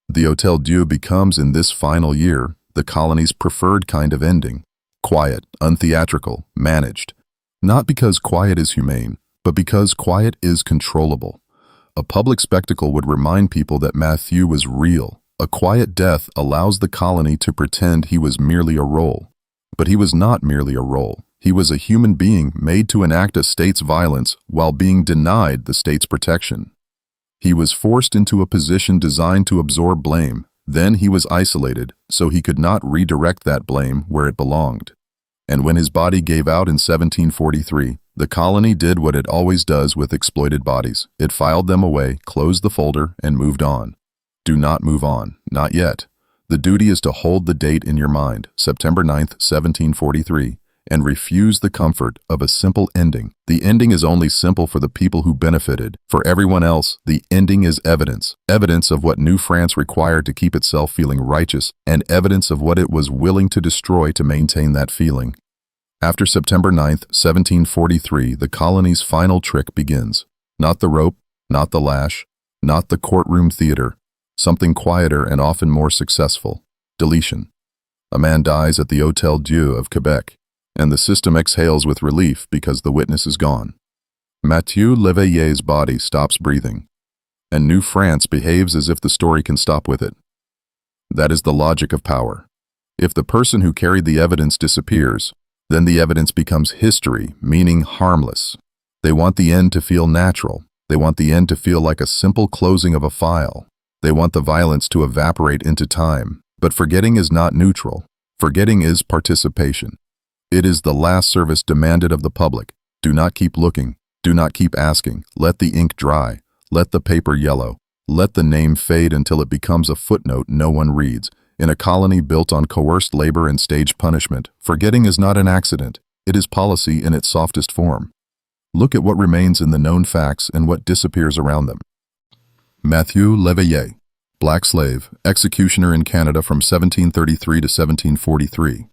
The Hôtel-Dieu becomes, in this final year, the colony's preferred kind of ending: quiet, untheatrical, managed. Not because quiet is humane, but because quiet is controllable. A public spectacle would remind people that Mathieu was real. A quiet death allows the colony to pretend he was merely a role. But he was not merely a role. He was a human being made to enact a state's violence while being denied the state's protection. He was forced into a position designed to absorb blame. Then he was isolated, so he could not redirect that blame where it belonged. And when his body gave out in 1743, the colony did what it always does with exploited bodies. It filed them away, closed the folder, and moved on. Do not move on, not yet. The duty is to hold the date in your mind, September 9th, 1743, and refuse the comfort of a simple ending. The ending is only simple for the people who benefited. For everyone else, the ending is evidence. Evidence of what New France required to keep itself feeling righteous, and evidence of what it was willing to destroy to maintain that feeling. After September 9th, 1743, the colony's final trick begins. Not the rope, not the lash, not the courtroom theater. Something quieter and often more successful: deletion. A man dies at the Hôtel-Dieu of Quebec, and the system exhales with relief because the witness is gone. Mathieu Léveillé's body stops breathing, and New France behaves as if the story can stop with it. That is the logic of power. If the person who carried the evidence disappears, then the evidence becomes history, meaning harmless. They want the end to feel natural. They want the end to feel like a simple closing of a file. They want the violence to evaporate into time. But forgetting is not neutral. Forgetting is participation. It is the last service demanded of the public. Do not keep looking. Do not keep asking. Let the ink dry. Let the paper yellow. Let the name fade until it becomes a footnote no one reads. In a colony built on coerced labor and staged punishment, forgetting is not an accident. It is policy in its softest form. Look at what remains in the known facts and what disappears around them. Mathieu Léveillé, black slave, executioner in Canada from 1733 to 1743.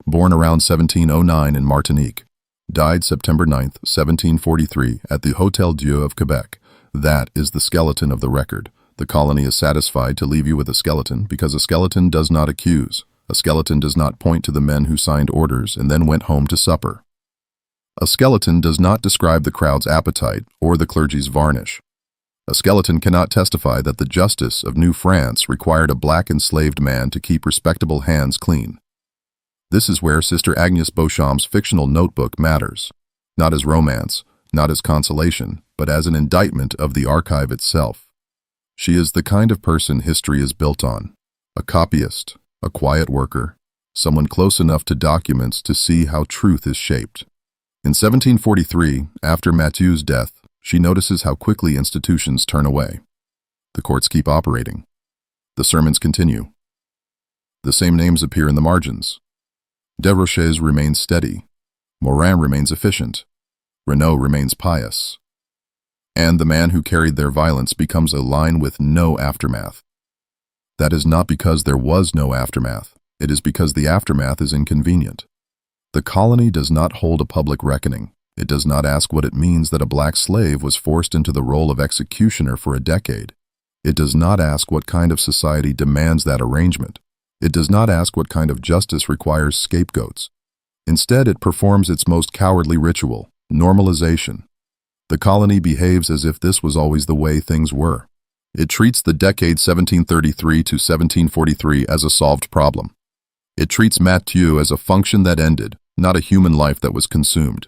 Born around 1709 in Martinique. Died September 9, 1743 at the Hôtel-Dieu of Quebec. That is the skeleton of the record. The colony is satisfied to leave you with a skeleton because a skeleton does not accuse. A skeleton does not point to the men who signed orders and then went home to supper. A skeleton does not describe the crowd's appetite or the clergy's varnish. A skeleton cannot testify that the justice of New France required a black enslaved man to keep respectable hands clean. This is where Sister Agnes Beauchamp's fictional notebook matters, not as romance, not as consolation, but as an indictment of the archive itself. She is the kind of person history is built on, a copyist, a quiet worker, someone close enough to documents to see how truth is shaped. In 1743, after Mathieu's death, she notices how quickly institutions turn away. The courts keep operating. The sermons continue. The same names appear in the margins. Desroches remains steady. Morin remains efficient. Renaud remains pious. And the man who carried their violence becomes a line with no aftermath. That is not because there was no aftermath. It is because the aftermath is inconvenient. The colony does not hold a public reckoning. It does not ask what it means that a black slave was forced into the role of executioner for a decade. It does not ask what kind of society demands that arrangement. It does not ask what kind of justice requires scapegoats. Instead, it performs its most cowardly ritual, normalization. The colony behaves as if this was always the way things were. It treats the decade 1733 to 1743 as a solved problem. It treats Mathieu as a function that ended, not a human life that was consumed.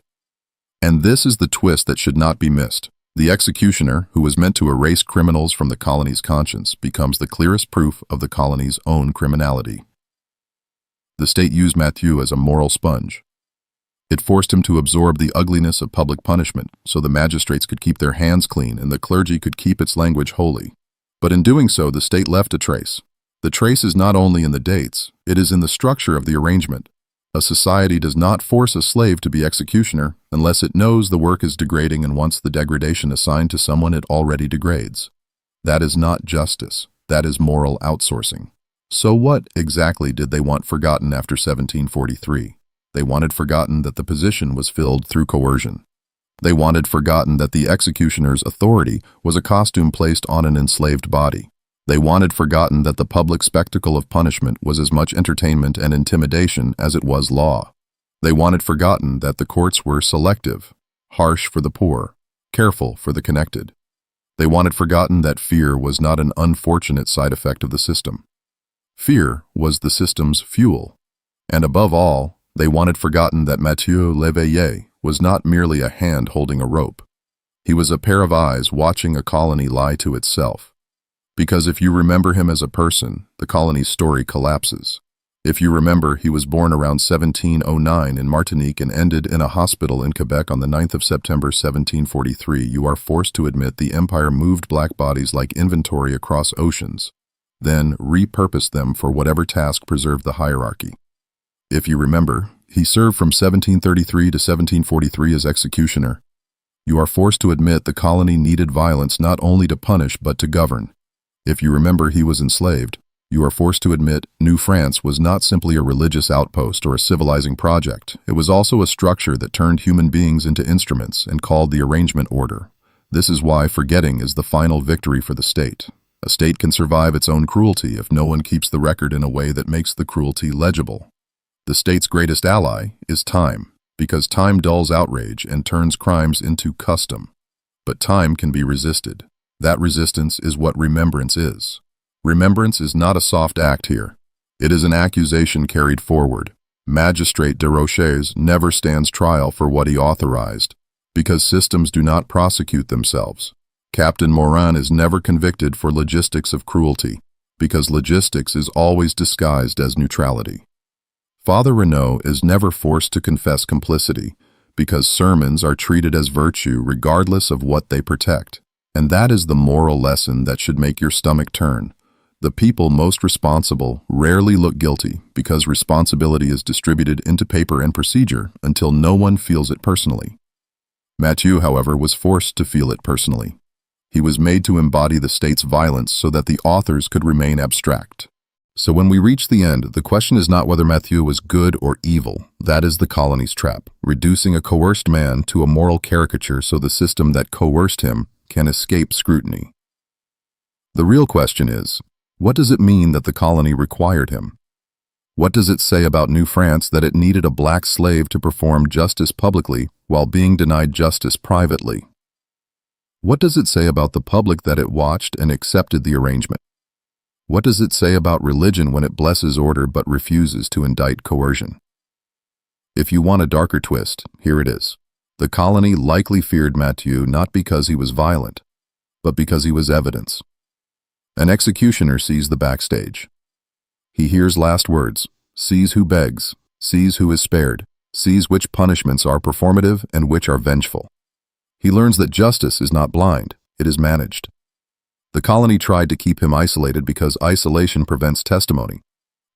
And this is the twist that should not be missed. The executioner, who was meant to erase criminals from the colony's conscience, becomes the clearest proof of the colony's own criminality. The state used Mathieu as a moral sponge. It forced him to absorb the ugliness of public punishment so the magistrates could keep their hands clean and the clergy could keep its language holy. But in doing so, the state left a trace. The trace is not only in the dates, it is in the structure of the arrangement. A society does not force a slave to be executioner unless it knows the work is degrading and wants the degradation assigned to someone it already degrades. That is not justice. That is moral outsourcing. So what exactly did they want forgotten after 1743? They wanted forgotten that the position was filled through coercion. They wanted forgotten that the executioner's authority was a costume placed on an enslaved body. They wanted forgotten that the public spectacle of punishment was as much entertainment and intimidation as it was law. They wanted forgotten that the courts were selective, harsh for the poor, careful for the connected. They wanted forgotten that fear was not an unfortunate side effect of the system. Fear was the system's fuel. And above all, they wanted forgotten that Mathieu Léveillé was not merely a hand holding a rope. He was a pair of eyes watching a colony lie to itself. Because if you remember him as a person, the colony's story collapses. If you remember, he was born around 1709 in Martinique and ended in a hospital in Quebec on the 9th of September 1743, you are forced to admit the empire moved black bodies like inventory across oceans, then repurposed them for whatever task preserved the hierarchy. If you remember, he served from 1733 to 1743 as executioner. You are forced to admit the colony needed violence not only to punish but to govern. If you remember he was enslaved, you are forced to admit New France was not simply a religious outpost or a civilizing project. It was also a structure that turned human beings into instruments and called the arrangement order. This is why forgetting is the final victory for the state. A state can survive its own cruelty if no one keeps the record in a way that makes the cruelty legible. The state's greatest ally is time, because time dulls outrage and turns crimes into custom. But time can be resisted. That resistance is what remembrance is. Remembrance is not a soft act here. It is an accusation carried forward. Magistrate Desroches never stands trial for what he authorized, because systems do not prosecute themselves. Captain Morin is never convicted for logistics of cruelty, because logistics is always disguised as neutrality. Father Renaud is never forced to confess complicity, because sermons are treated as virtue regardless of what they protect. And that is the moral lesson that should make your stomach turn. The people most responsible rarely look guilty because responsibility is distributed into paper and procedure until no one feels it personally. Mathieu, however, was forced to feel it personally. He was made to embody the state's violence so that the authors could remain abstract. So when we reach the end, the question is not whether Mathieu was good or evil. That is the colony's trap, reducing a coerced man to a moral caricature so the system that coerced him can escape scrutiny. The real question is, what does it mean that the colony required him? What does it say about New France that it needed a black slave to perform justice publicly while being denied justice privately? What does it say about the public that it watched and accepted the arrangement? What does it say about religion when it blesses order but refuses to indict coercion? If you want a darker twist, here it is. The colony likely feared Mathieu not because he was violent, but because he was evidence. An executioner sees the backstage. He hears last words, sees who begs, sees who is spared, sees which punishments are performative and which are vengeful. He learns that justice is not blind, it is managed. The colony tried to keep him isolated because isolation prevents testimony.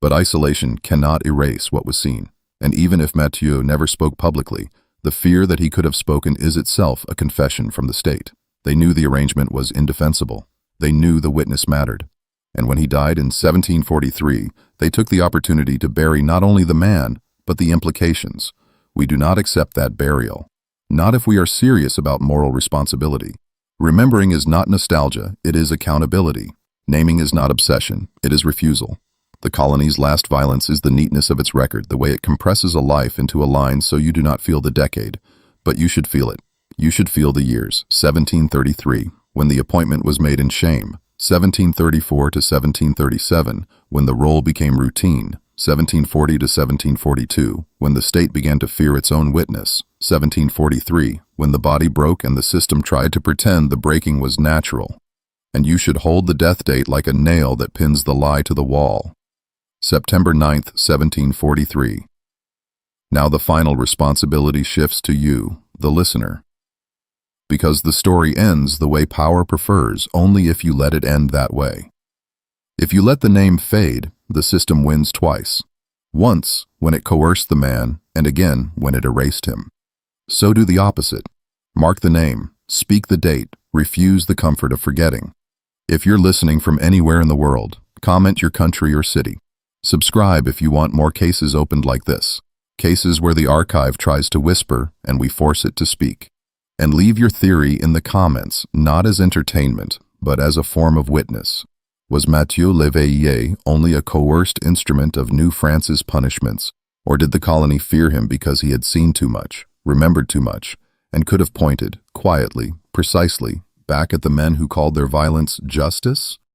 But isolation cannot erase what was seen. And even if Mathieu never spoke publicly, the fear that he could have spoken is itself a confession from the state. They knew the arrangement was indefensible. They knew the witness mattered. And when he died in 1743, they took the opportunity to bury not only the man, but the implications. We do not accept that burial. Not if we are serious about moral responsibility. Remembering is not nostalgia, it is accountability. Naming is not obsession, it is refusal. The colony's last violence is the neatness of its record, the way it compresses a life into a line so you do not feel the decade. But you should feel it. You should feel the years, 1733, when the appointment was made in shame, 1734 to 1737, when the role became routine, 1740 to 1742, when the state began to fear its own witness, 1743, when the body broke and the system tried to pretend the breaking was natural. And you should hold the death date like a nail that pins the lie to the wall. September 9th, 1743. Now the final responsibility shifts to you, the listener. Because the story ends the way power prefers, only if you let it end that way. If you let the name fade, the system wins twice. Once, when it coerced the man, and again, when it erased him. So do the opposite. Mark the name, speak the date, refuse the comfort of forgetting. If you're listening from anywhere in the world, comment your country or city. Subscribe if you want more cases opened like this. Cases where the archive tries to whisper and we force it to speak. And leave your theory in the comments, not as entertainment, but as a form of witness. Was Mathieu Léveillé only a coerced instrument of New France's punishments, or did the colony fear him because he had seen too much, remembered too much, and could have pointed, quietly, precisely, back at the men who called their violence justice?